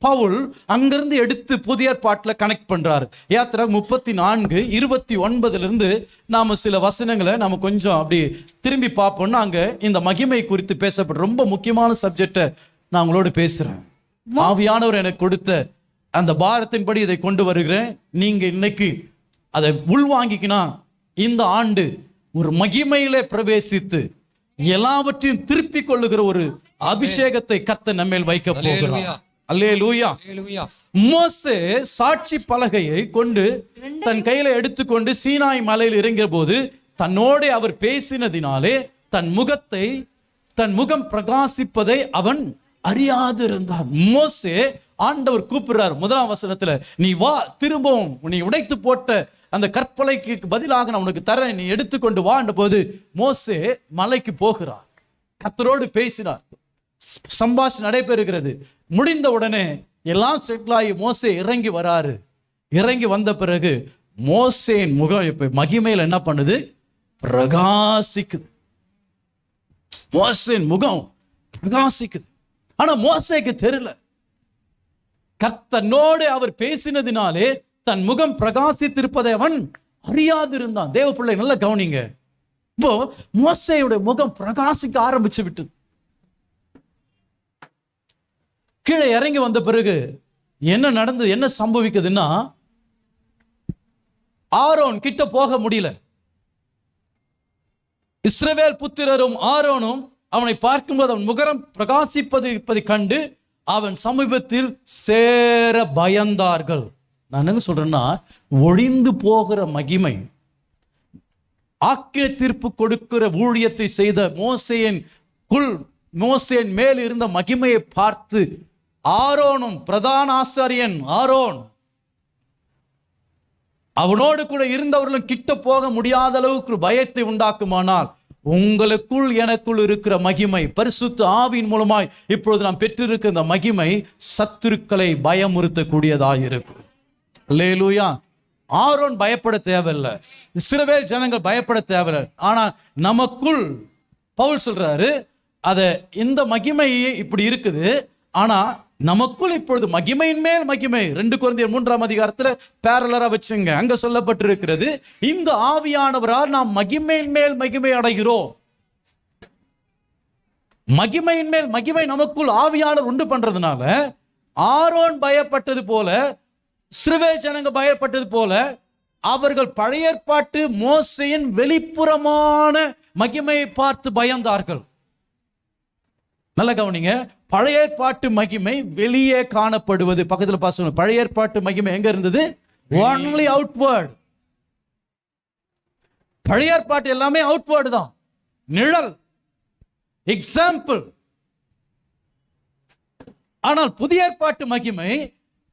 பவுல் அங்கிருந்து எடுத்து புதிய ஏற்பாட்டில் கனெக்ட் பண்றாரு. யாத்திராகமம் 34:29 நாம சில வசனங்களை நாம கொஞ்சம் அப்படி திரும்பி பார்ப்போம்னா அங்க இந்த மகிமை குறித்து பேசப்பட்ட ரொம்ப முக்கியமான சப்ஜெக்டை நான் உங்களோடு பேசுறேன். ஆவியானவர் எனக்கு கொடுத்த அந்த பாரத்தின்படி இதை கொண்டு வருகிறேன். நீங்க இன்னைக்கு அதை உள்வாங்கிக்கினா இந்த ஆண்டு ஒரு மகிமையிலே பிரவேசித்து எல்லாவற்றையும் திருப்பிக் கொள்ளுகிற ஒரு அபிஷேகத்தை கர்த்தர் நம்மேல் வைக்க போகிறார். அல்லேலூயா. மோசே சாட்சி பலகையை கொண்டு தன் கையில எடுத்துக்கொண்டு சீனாய் மலையில் இறங்கிய போது தன்னோட அவர் பேசினதினாலே தன் முகம் பிரகாசிப்பதை அவன் அறியாது இருந்தான். மோசே ஆண்டவர் கூப்பிடுறார் 1ஆம் வசனத்துல, நீ வா, திரும்பவும் நீ உடைத்து போட்ட அந்த கற்பலைக்கு பதிலாக நான் உனக்கு தரேன், நீ எடுத்துக்கொண்டு வா என்ற போது மோசே மலைக்கு போகிறார். கர்த்தரோடு பேசினார். சம்பாஷணை நடைபெறுகிறது. முடிந்த உடனே எல்லாம் செட்டிலாகி மோசே இறங்கி வராரு. இறங்கி வந்த பிறகு மோசேயின் முகம் இப்ப மகிமையில் என்ன பண்ணுது? பிரகாசிக்குது. மோசேயின் முகம் பிரகாசிக்குது. ஆனா மோசேக்கு தெரியல. கர்த்தனோடு அவர் பேசினதினாலே தன் முகம் பிரகாசித்திருப்பதை அவன் அறியாது இருந்தான். தேவ பிள்ளை நல்ல கவனிங்க. இப்போ மோசேயுடைய முகம் பிரகாசிக்க ஆரம்பிச்சு விட்டது. கீழே இறங்கி வந்த பிறகு என்ன நடந்தது, என்ன சம்பவிக்குதுன்னா, ஆரோன் கிட்ட போக முடியல. இஸ்ரவேல் புத்திரரும் ஆரோனும் அவனை பார்க்கும்போது அவன் முகரம் பிரகாசிப்பதை கண்டு அவன் சமீபத்தில் சேர பயந்தார்கள். நான் என்ன சொல்றேன்னா, ஒழிந்து போகிற மகிமை, ஆக்கிர தீர்ப்பு கொடுக்கிற ஊழியத்தை செய்த மோசேயின் மேல் இருந்த மகிமையை பார்த்து ஆரோனும், பிரதான ஆசாரியன் ஆரோன், அவனோடு கூட இருந்தவர்களும் கிட்ட போக முடியாத அளவுக்கு பயத்தை உண்டாக்குமானால், உங்களுக்குள் எனக்குள் இருக்கிற மகிமை, பரிசுத்த ஆவியின் மூலமாய் இப்பொழுது நாம் பெற்றிருக்கிற இந்த மகிமை சத்துருக்களை பயமுறுத்தக்கூடியதாக இருக்கும். அல்லேலூயா. ஆரோன் பயப்பட தேவையில்லை, இஸ்ரவேல் ஜனங்கள் பயப்பட தேவையில்லை. ஆனா நமக்குள் பவுல் சொல்றாரு, இந்த மகிமை இப்படி இருக்குது, ஆனா நமக்குள் இப்பொழுது மகிமையின் மேல் மகிமை. 2 கொரிந்தியர் 3ஆம் அதிகாரத்துல பேரலரா வச்சுங்க, அங்க சொல்லப்பட்டிருக்கிறது, இந்த ஆவியானவரால் நாம் மகிமையின் மேல் மகிமை அடைகிறோம். மகிமையின் மேல் மகிமை நமக்குள் ஆவியானவர் உண்டு பண்றதுனால, ஆரோன் பயப்பட்டது போல, இஸ்ரவேல் ஜனங்க பயப்பட்டது போல, அவர்கள் பழைய ஏற்பாட்டு மோசேயின் வெளிப்புறமான மகிமையை பார்த்து பயந்தார்கள். நல்ல கவனிங்க, பழைய ஏற்பாட்டு மகிமை வெளியே காணப்படுவது. பக்கத்துல பாசணும், பழைய ஏற்பாட்டு மகிமை எங்க இருந்தது? Only outward. பழைய ஏற்பாட்டு எல்லாமே அவுட்வர்டு தான், நிழல், எக்ஸாம்பிள். ஆனால் புதிய ஏற்பாட்டு மகிமை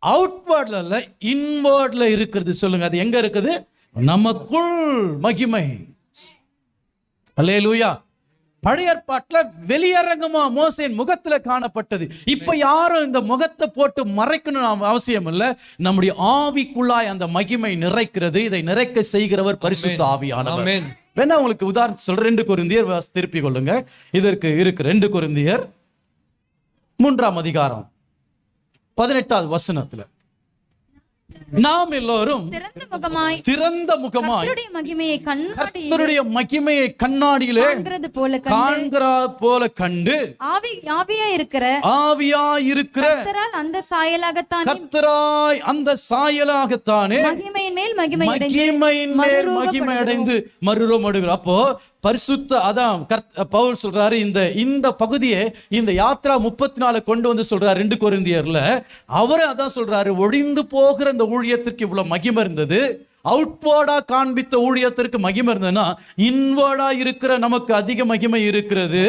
அவுட்வர்ட்ல இல்ல, இன்வர்ட்ல இருக்கிறது. சொல்லுங்க, அது எங்க இருக்குது? நமக்குள் மகிமை. அல்லேலூயா. பழைய ஏற்பாட்டுல வெளியரங்கமா மோசேயின் முகத்துல காணப்பட்டது. இப்ப யாரும் இந்த முகத்தை போட்டு மறைக்கணும் அவசியம் இல்லை. நம்முடைய ஆவிக்குள்ளாய் அந்த மகிமை நிறைக்கிறது. இதை நிறைக்க செய்கிறவர் பரிசுத்த ஆவியானவர். வேணா உங்களுக்கு உதாரணம் சொல்றேன். 2 கொரிந்தியர் திருப்பி கொள்ளுங்க, இதற்கு இருக்கு. 2 கொரிந்தியர் 3ஆம் அதிகாரம் 18வது வசனத்துல, நாம் எல்லோரும் திறந்த முகமாய் கர்த்தருடைய மகிமையை கண்ணாடியிலே காண்கிறது போல கண்டு ஆவியாய் இருக்கிற கர்த்தராய் அந்த சாயலாகத்தானே மகிமையின் மேல் மகிமை அடைந்து மறுரூபமடைகிறோம். அப்போ பரிசுத்த அதான் பவுல் சொல்றாரு, இந்த பகுதியை இந்த யாத்ரா 34 கொண்டு வந்து சொல்றாரு 2 கொரிந்தியர்ல. அவரே அதான் சொல்றாரு, ஒழிந்து போகிற இந்த ஊழியத்திற்கு இவ்வளவு மகிமை இருந்தது. அவுட்வேர்டா காண்பித்த ஊழியத்திற்கு மகிமை இருந்ததுன்னா, இன்வேர்டா இருக்கிற நமக்கு அதிக மகிமை இருக்கிறது.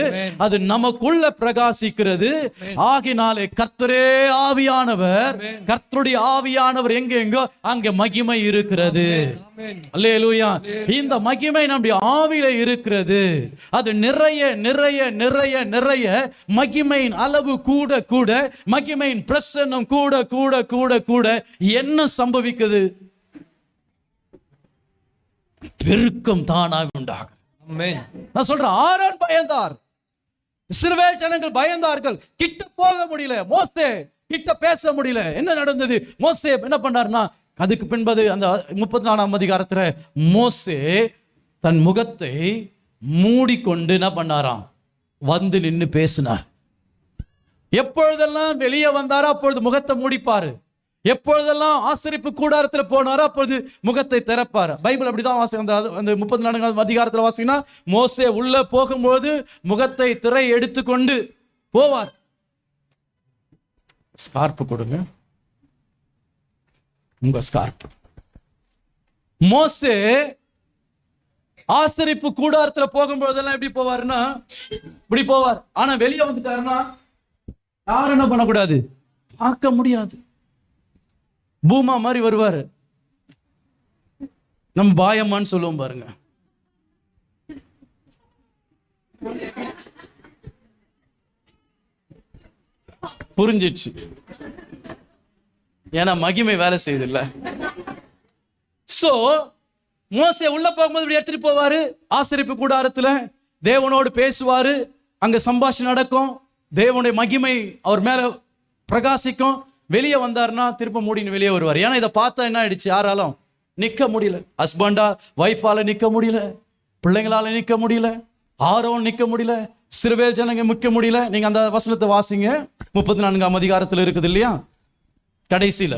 அது நமக்குள்ள பிரகாசிக்கிறது. ஆகினாலே கர்த்தரே ஆவியானவர், கர்த்தருடைய ஆவியானவர் எங்கெங்கோ அங்க மகிமை இருக்கிறது. அல்லேலூயா. இந்த மகிமை நம்முடைய ஆவியில இருக்கிறது. அது நிறைய நிறைய நிறைய நிறைய மகிமையின் அளவு கூட கூட, மகிமையின் பிரசன்னம் கூட கூட கூட கூட என்ன சம்பவிக்குது? பெருக்கம் தானாக உண்டாகும். நான் சொல்றேன், ஆரோன் பயந்தார், இஸ்ரவேல் ஜனங்கள் பயந்தார்கள். கிட்ட போக முடியல, மோசே கிட்ட பேச முடியல. என்ன நடந்தது? மோசே என்ன பண்ணார்னா, அதுக்கு பின்பது அந்த 34ஆம் அதிகாரத்துல மோசே தன் முகத்தை மூடிக்கொண்டு என்ன பண்ணாராம்? வந்து நின்று பேசினார். எப்பொழுதெல்லாம் வெளியே வந்தாரோ அப்பொழுது முகத்தை மூடிப்பாரு. எப்பொழுதெல்லாம் ஆசரிப்பு கூடாரத்துல போனாரோ அப்பொழுது முகத்தை திறப்பாரு. பைபிள் அப்படிதான் அந்த 34ஆம் அதிகாரத்துல வாசிங்கன்னா, மோசே உள்ள போகும்போது முகத்தை திரை எடுத்துக்கொண்டு போவார். ஸ்கார்ப் கொடுங்க, உங்க ஸ்கார்ப். மோசே ஆசரிப்பு கூடாரத்துல போகும்போதெல்லாம் எப்படி போவாருன்னா, இப்படி போவார். ஆனா வெளியே வந்துட்டாருன்னா யாரும் என்ன பண்ணக்கூடாது, பார்க்க முடியாது. பூமா மாதிரி வருவாரு. நம்ம பாயம்மான்னு சொல்லுவோம் பாருங்க. புரிஞ்சிடுச்சு, ஏன்னா மகிமை வேலை செய்யுது இல்ல. சோ மோசே உள்ள போகும்போது இப்படி எடுத்துட்டு போவாரு. ஆசரிப்பு கூடாரத்துல தேவனோடு பேசுவாரு. அங்க சம்பாஷணை நடக்கும். தேவனுடைய மகிமை அவர் மேல பிரகாசிக்கும். வெளியே வந்தாருன்னா திருப்ப மூடின்னு வெளியே வருவார். ஏன்னா இதை பார்த்தா என்ன ஆயிடுச்சு, யாராலும் நிக்க முடியல. ஹஸ்பண்டா வைஃபால நிக்க முடியல, பிள்ளைங்களால நிக்க முடியல, ஆரோன் நிக்க முடியல, இஸ்ரவேல் ஜனங்க நிக்க முடியல. நீங்க அந்த வசனத்தை வாசிங்க, 34ஆம் அதிகாரத்துல இருக்குது இல்லையா, கடைசியில.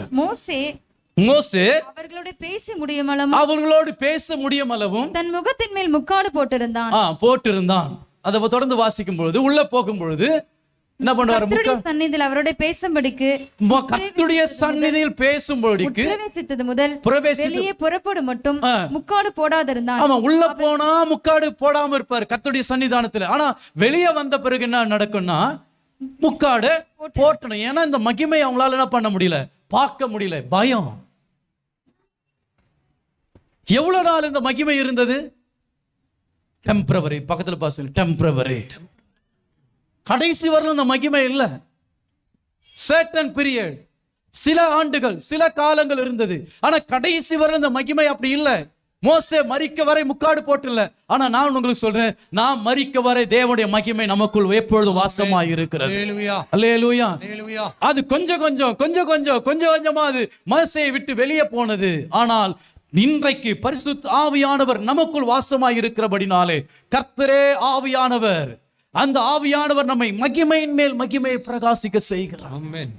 மோசே அவர்களோடு பேச முடியும் அளவும் தன் முகத்தின் மேல் முக்காடு போட்டிருந்தான். அதை தொடர்ந்து வாசிக்கும் பொழுது உள்ள போகும் பொழுது என்ன பண்ணுவாரு? சந்நிதியில் அவரோட பேசும்படிக்கு, கர்த்தருடைய சந்நிதியில் பேசும்படிக்கு பிரவேசித்தது முதல் வெளியே புறப்படும் மட்டும் முக்காடு போடாதிருந்தான். ஆமா, உள்ள போனா முக்காடு போடாம இருப்பாரு கர்த்தருடைய சன்னிதானத்துல. ஆனா வெளியே வந்த பிறகு என்ன நடக்கும்னா முக்காடு போட்டணும். ஏன்னா இந்த மகிமை அவங்களால என்ன பண்ண முடியல, பார்க்க முடியல. பயம். எவ்வளவு நாள் இந்த மகிமை இருந்தது? டெம்பரவரி. பக்கத்துல பாச டெம்பரவரி. கடைசி வரலும் இந்த மகிமை இல்ல. சர்டன் பீரியட், சில ஆண்டுகள், சில காலங்கள் இருந்தது. ஆனா கடைசி வரலும் இந்த மகிமை அப்படி இல்ல. மோசே மரிக்க வரை முக்காடு போட்டுல. ஆனா நான் உங்களுக்கு சொல்றேன், நான் மரிக்க வரை தேவனுடைய மகிமை நமக்குள் எப்பொழுதும் வாசமாய் இருக்கிறது. அல்லேலூயா. அது கொஞ்சம் கொஞ்சமா அது மோசேயை விட்டு வெளியே போனது. ஆனால் இன்றைக்கு பரிசுத்த ஆவியானவர் நமக்குள் வாசமாய் இருக்கிறபடினாலே, கர்த்தரே ஆவியானவர், அந்த ஆவியானவர் நம்மை மகிமையின் மேல் மகிமையை பிரகாசிக்க செய்கிறார். ஆமென்.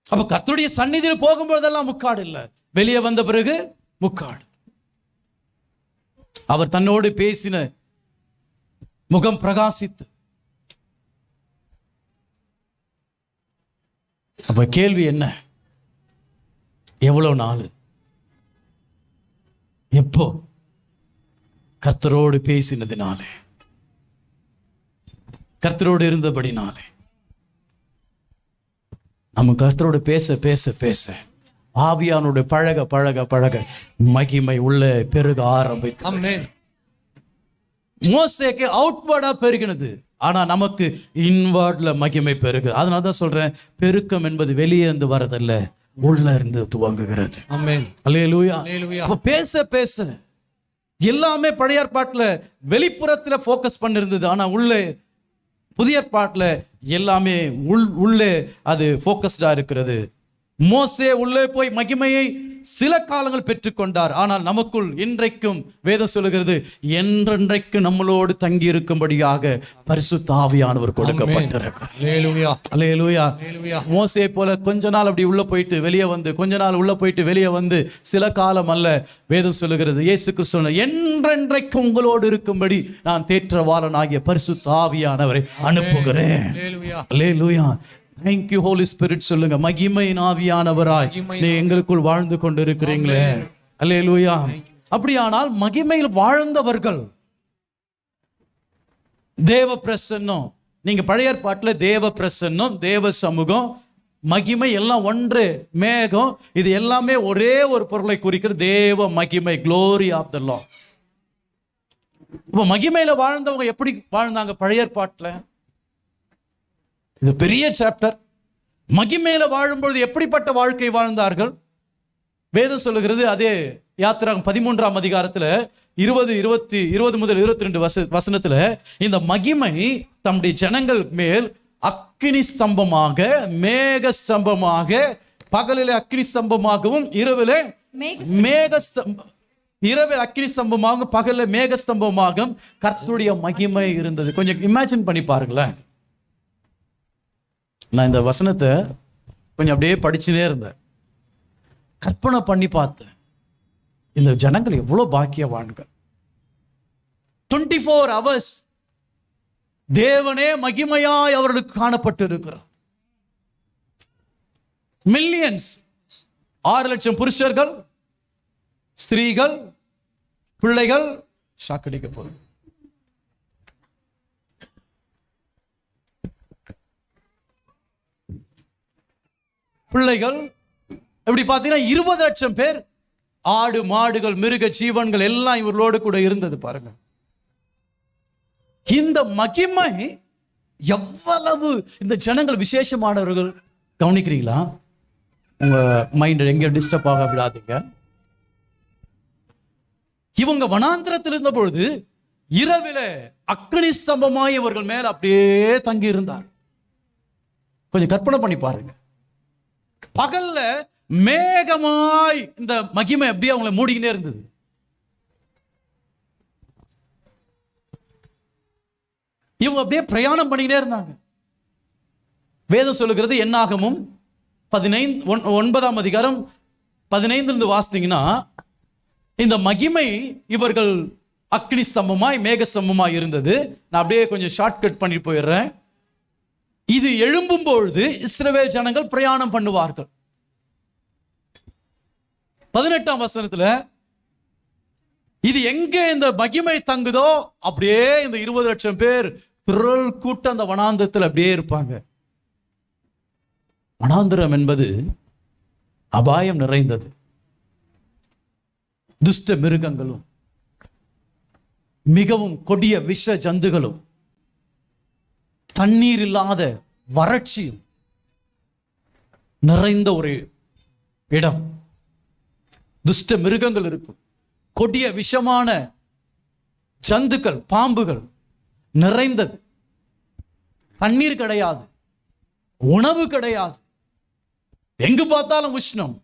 அப்ப கர்த்தருடைய சந்நிதியில் போகும்போதெல்லாம் முக்காடு இல்ல, வெளியே வந்த பிறகு முக்காடு. அவர் தன்னோடு பேசின முகம் பிரகாசித்து. அப்ப கேள்வி என்ன? எவ்வளவு நாள், எப்போ? கர்த்தரோடு பேசினதினாலே, கர்த்தரோடு இருந்தபடினாலே. நம்ம கர்த்தரோடு பேச பேச பேச ஆவியானோடு பழக பழக பழக மகிமை உள்ள பெருக ஆரம்பித்து. மோசேக்கு அவுட்வர்டா பெருகினது, ஆனா நமக்கு இன்வர்ட்ல மகிமை பெருகு. அதனாலதான் சொல்றேன், பெருக்கம் என்பது வெளியே இருந்து வரதல்ல, உள்ள இருந்து துவங்குகிறது. ஆமென். அல்லேலூயா. அப்ப பேச பேச எல்லாமே பழைய ஏற்பாட்டுல வெளிப்புறத்துல போக்கஸ் பண்ணிருந்தது. ஆனா உள்ளே புதிய ஏற்பாட்டுல எல்லாமே உள்ளே அது போக்கஸ்டா இருக்கிறது. மோசே உள்ளே போய் மகிமையை சில காலங்கள் பெற்றுக்கொண்டார். ஆனால் நமக்குள் இன்றைக்கும் வேதம் சொல்லுகிறது, என்றென்றைக்கு நம்மளோடு தங்கி இருக்கும்படியாக பரிசுத்த ஆவியானவர் கொடுக்கப்பட்டிருக்கிறார். அல்லேலூயா. மோசே போல கொஞ்ச நாள் அப்படி உள்ள போயிட்டு வெளியே வந்து, கொஞ்ச நாள் உள்ள போயிட்டு வெளியே வந்து, சில காலம் அல்ல. வேதம் சொல்லுகிறது, இயேசு கிறிஸ்து என்றென்றைக்கு உங்களோடு இருக்கும்படி நான் தேற்றவாளன் ஆகிய பரிசுத்த ஆவியானவரை அனுப்புகிறேன். அல்லேலூயா. Thank you Holy Spirit சொல்லுங்க. மகிமையின் ஆவியானவராய் நீ எங்களுக்குள் வாழ்ந்து கொண்டு இருக்கிறீங்களே. அல்லேலூயா. அப்படியானால் மகிமையில் வாழ்ந்தவர்கள் தேவ பிரசன்னம். நீங்க பழைய ஏற்பாட்டுல தேவ பிரசன்னம், தேவ சமூகம், மகிமை எல்லாம் ஒன்று. மேகம், இது எல்லாமே ஒரே ஒரு பொருளை குறிக்கிற தேவ மகிமை, glory of the Lord. இப்ப மகிமையில வாழ்ந்தவங்க எப்படி வாழ்ந்தாங்க பழைய ஏற்பாட்டுல? இது பெரிய சாப்டர். மகிமையில வாழும்பொழுது எப்படிப்பட்ட வாழ்க்கை வாழ்ந்தார்கள்? வேதம் சொல்லுகிறது, அதே யாத்திராகமம் 13ஆம் அதிகாரத்துல 20 முதல் 22 வசனத்துல இந்த மகிமை தம்முடைய ஜனங்கள் மேல் அக்கினி ஸ்தம்பமாக, மேக ஸ்தம்பமாக, பகலிலே அக்கினி ஸ்தம்பமாகவும் இரவிலே இரவில் அக்கினி ஸ்தம்பமாக, பகலிலே மேக ஸ்தம்பமாக கர்த்தருடைய மகிமை இருந்தது. கொஞ்சம் இமேஜின் பண்ணி பாருங்களேன். நான் இந்த வசனத்தை கொஞ்சம் அப்படியே படிச்சுனே இருந்தேன், கற்பனை பண்ணி பார்த்தேன். இந்த ஜனங்கள் எவ்வளவு பாக்கியவான்கள். 24 hours தேவனே மகிமையாய் அவர்களுக்கு காணப்பட்டு இருக்கிறார். மில்லியன்ஸ், 6 லட்சம் புருஷர்கள், ஸ்திரீகள், பிள்ளைகள். ஷாக்கடிக்க போகுது. பிள்ளைகள் எப்படி பார்த்தீங்கன்னா 20 லட்சம் பேர், ஆடு மாடுகள் மிருக ஜீவன்கள் எல்லாம் இவர்களோடு கூட இருந்தது. பாருங்க, இந்த மகிமை எவ்வளவு இந்த ஜனங்கள் விசேஷமானவர்கள். கவனிக்கிறீங்களா? உங்க மைண்ட் எங்க டிஸ்டர்ப் ஆக விடாதீங்க. இவங்க வனாந்திரத்தில் இருந்த பொழுது இரவில அக்கினி ஸ்தம்பமாய் இவர்கள் மேல அப்படியே தங்கி இருந்தார். கொஞ்சம் கற்பனை பண்ணி பாருங்க. பகல்ல மேகமாய் இந்த மகிமை அப்படியே அவங்களை மூடிக்கிட்டே இருந்தது. இவங்க அப்படியே பிரயாணம் பண்ணிக்கிட்டே இருந்தாங்க. வேதம் சொல்லுகிறது, என்னாகமும் 9ஆம் அதிகாரம் 15 வாசித்தீங்கன்னா, இந்த மகிமை இவர்கள் அக்னி ஸ்தம்பமாய் மேக ஸ்தம்பமாய் இருந்தது. நான் அப்படியே கொஞ்சம் ஷார்ட்கட் பண்ணி போயிடுறேன். இது எழும்பும் பொழுது இஸ்ரவேல் ஜனங்கள் பிரயாணம் பண்ணுவார்கள். 18ஆம் வசனத்துல இது எங்க இந்த மகிமை தங்குதோ அப்படியே இந்த 20 லட்சம் பேர் திரள் கூட்டம் அந்த வனாந்தரத்தில் அப்படியே இருப்பாங்க. வனாந்தரம் என்பது அபாயம் நிறைந்தது. துஷ்ட மிருகங்களும் மிகவும் கொடிய விஷ ஜந்துகளும் தண்ணீர் இல்லாத வறட்சியும் நிறைந்த ஒரு இடம். துஷ்ட மிருகங்கள் இருக்கும், கொடிய விஷமான ஜந்துக்கள் பாம்புகள் நிறைந்தது. தண்ணீர் கிடையாது, உணவு கிடையாது, எங்கு பார்த்தாலும் உஷ்ணம்,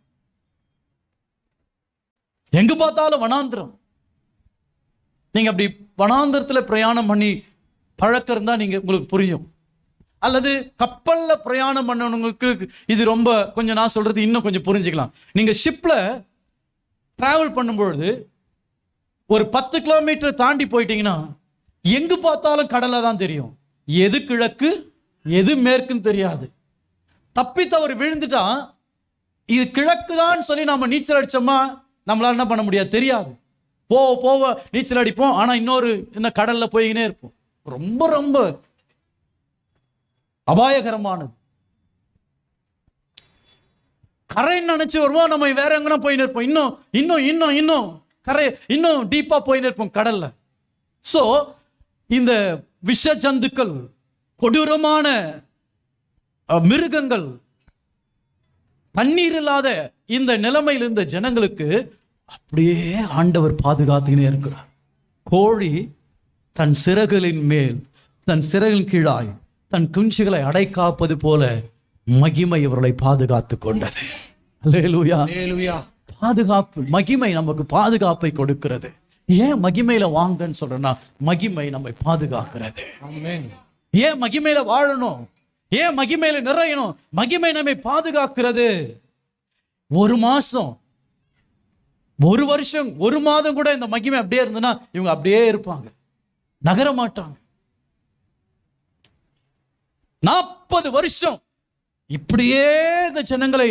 எங்கு பார்த்தாலும் வனாந்திரம். நீங்க அப்படி வனாந்திரத்துல பிரயாணம் பண்ணி பழக்கம் இருந்தா நீங்க உங்களுக்கு புரியும். அல்லது கப்பல்ல பிரயாணம் பண்ணவங்களுக்கு இது ரொம்ப கொஞ்சம், நான் சொல்றது இன்னும் கொஞ்சம் புரிஞ்சுக்கலாம். நீங்க ஷிப்ல டிராவல் பண்ணும்பொழுது ஒரு 10 கிலோமீட்டர் தாண்டி போயிட்டீங்கன்னா எங்கு பார்த்தாலும் கடலை தான் தெரியும். எது கிழக்கு எது மேற்குன்னு தெரியாது. தப்பி தவறு விழுந்துட்டா இது கிழக்கு தான் சொல்லி நாம நீச்சல் அடிச்சோமா நம்மளால என்ன பண்ண முடியாது, தெரியாது. போவ நீச்சல் அடிப்போம், ஆனா இன்னொரு என்ன கடல்ல போய்கினே இருப்போம். ரொம்ப ரொம்ப அபாயகரமானது. கரை நினைச்சு வருவோம், நம்ம வேற எங்கன்னா போயின்னு இருப்போம். இன்னும் இன்னும் இன்னும் இன்னும் கரை இன்னும் டீப்பா போயின்னு இருப்போம் கடல்ல. சோ இந்த விஷ ஜந்துக்கள், கொடூரமான மிருகங்கள், தண்ணீர் இல்லாத இந்த நிலைமையில் இருந்த ஜனங்களுக்கு அப்படியே ஆண்டவர் பாதுகாத்துக்கினே இருக்கிறார். கோழி தன் சிறகுகளின் மேல், தன் சிறகின் கீழாய் தன் குஞ்சுகளை அடைக்காப்பது போல மகிமை இவர்களை பாதுகாத்து கொண்டது. அல்லேலூயா, அல்லேலூயா. பாதுகாப்பு, மகிமை நமக்கு பாதுகாப்பை கொடுக்கிறது. ஏன் மகிமையில வாங்கன்னு சொல்றேன்னா, மகிமை நம்மை பாதுகாக்கிறது. ஏன் மகிமையில வாழணும், ஏன் மகிமையில நிறையணும், மகிமை நம்மை பாதுகாக்கிறது. ஒரு மாசம், ஒரு வருஷம், ஒரு மாதம் கூட இந்த மகிமை அப்படியே இருந்ததுன்னா இவங்க அப்படியே இருப்பாங்க, நகர மாட்டாங்க. 40 வருஷம் இப்படியே இந்த ஜனங்களை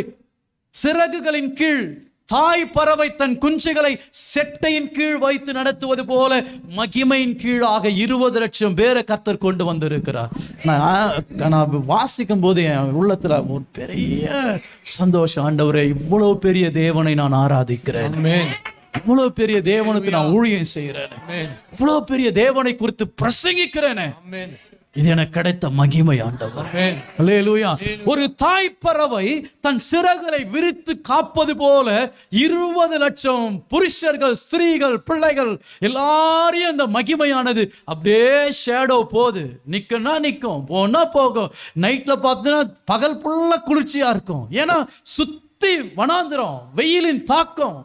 சிறகுகளின் கீழ், தாய் பறவை தன் குஞ்சுகளை செட்டையின் கீழ் வைத்து நடத்துவது போல மகிமையின் கீழாக 20 லட்சம் பேரை கர்த்தர் கொண்டு வந்திருக்கிறார். நான் வாசிக்கும் போது என் உள்ளத்துல ஒரு பெரிய சந்தோஷம். ஆண்டவரே, இவ்வளவு பெரிய தேவனை நான் ஆராதிக்கிறேன், இவ்வளவு பெரிய தேவனுக்கு நான் ஊழியம் செய்கிறேன், இவ்வளவு பெரிய தேவனை குறித்து பிரசங்கிக்கிறேன். இது எனக்கு கிடைத்த மகிமை ஆண்டவர். அல்லேலூயா. ஒரு தாய் பறவை தன் சிறகுகளை விரித்து காப்பது போல 20 லட்சம் புருஷர்கள், ஸ்திரீகள், பிள்ளைகள் எல்லாரையும் அந்த மகிமையானது அப்படியே ஷேடோ போகுது. நிக்கனா நிக்கும், போனா போகும். நைட்ல பார்த்தீங்கன்னா பகல் ஃபுல்லா குளிர்ச்சியா இருக்கும். ஏன்னா சுத்தி வனாந்திரம், வெயிலின் தாக்கம்.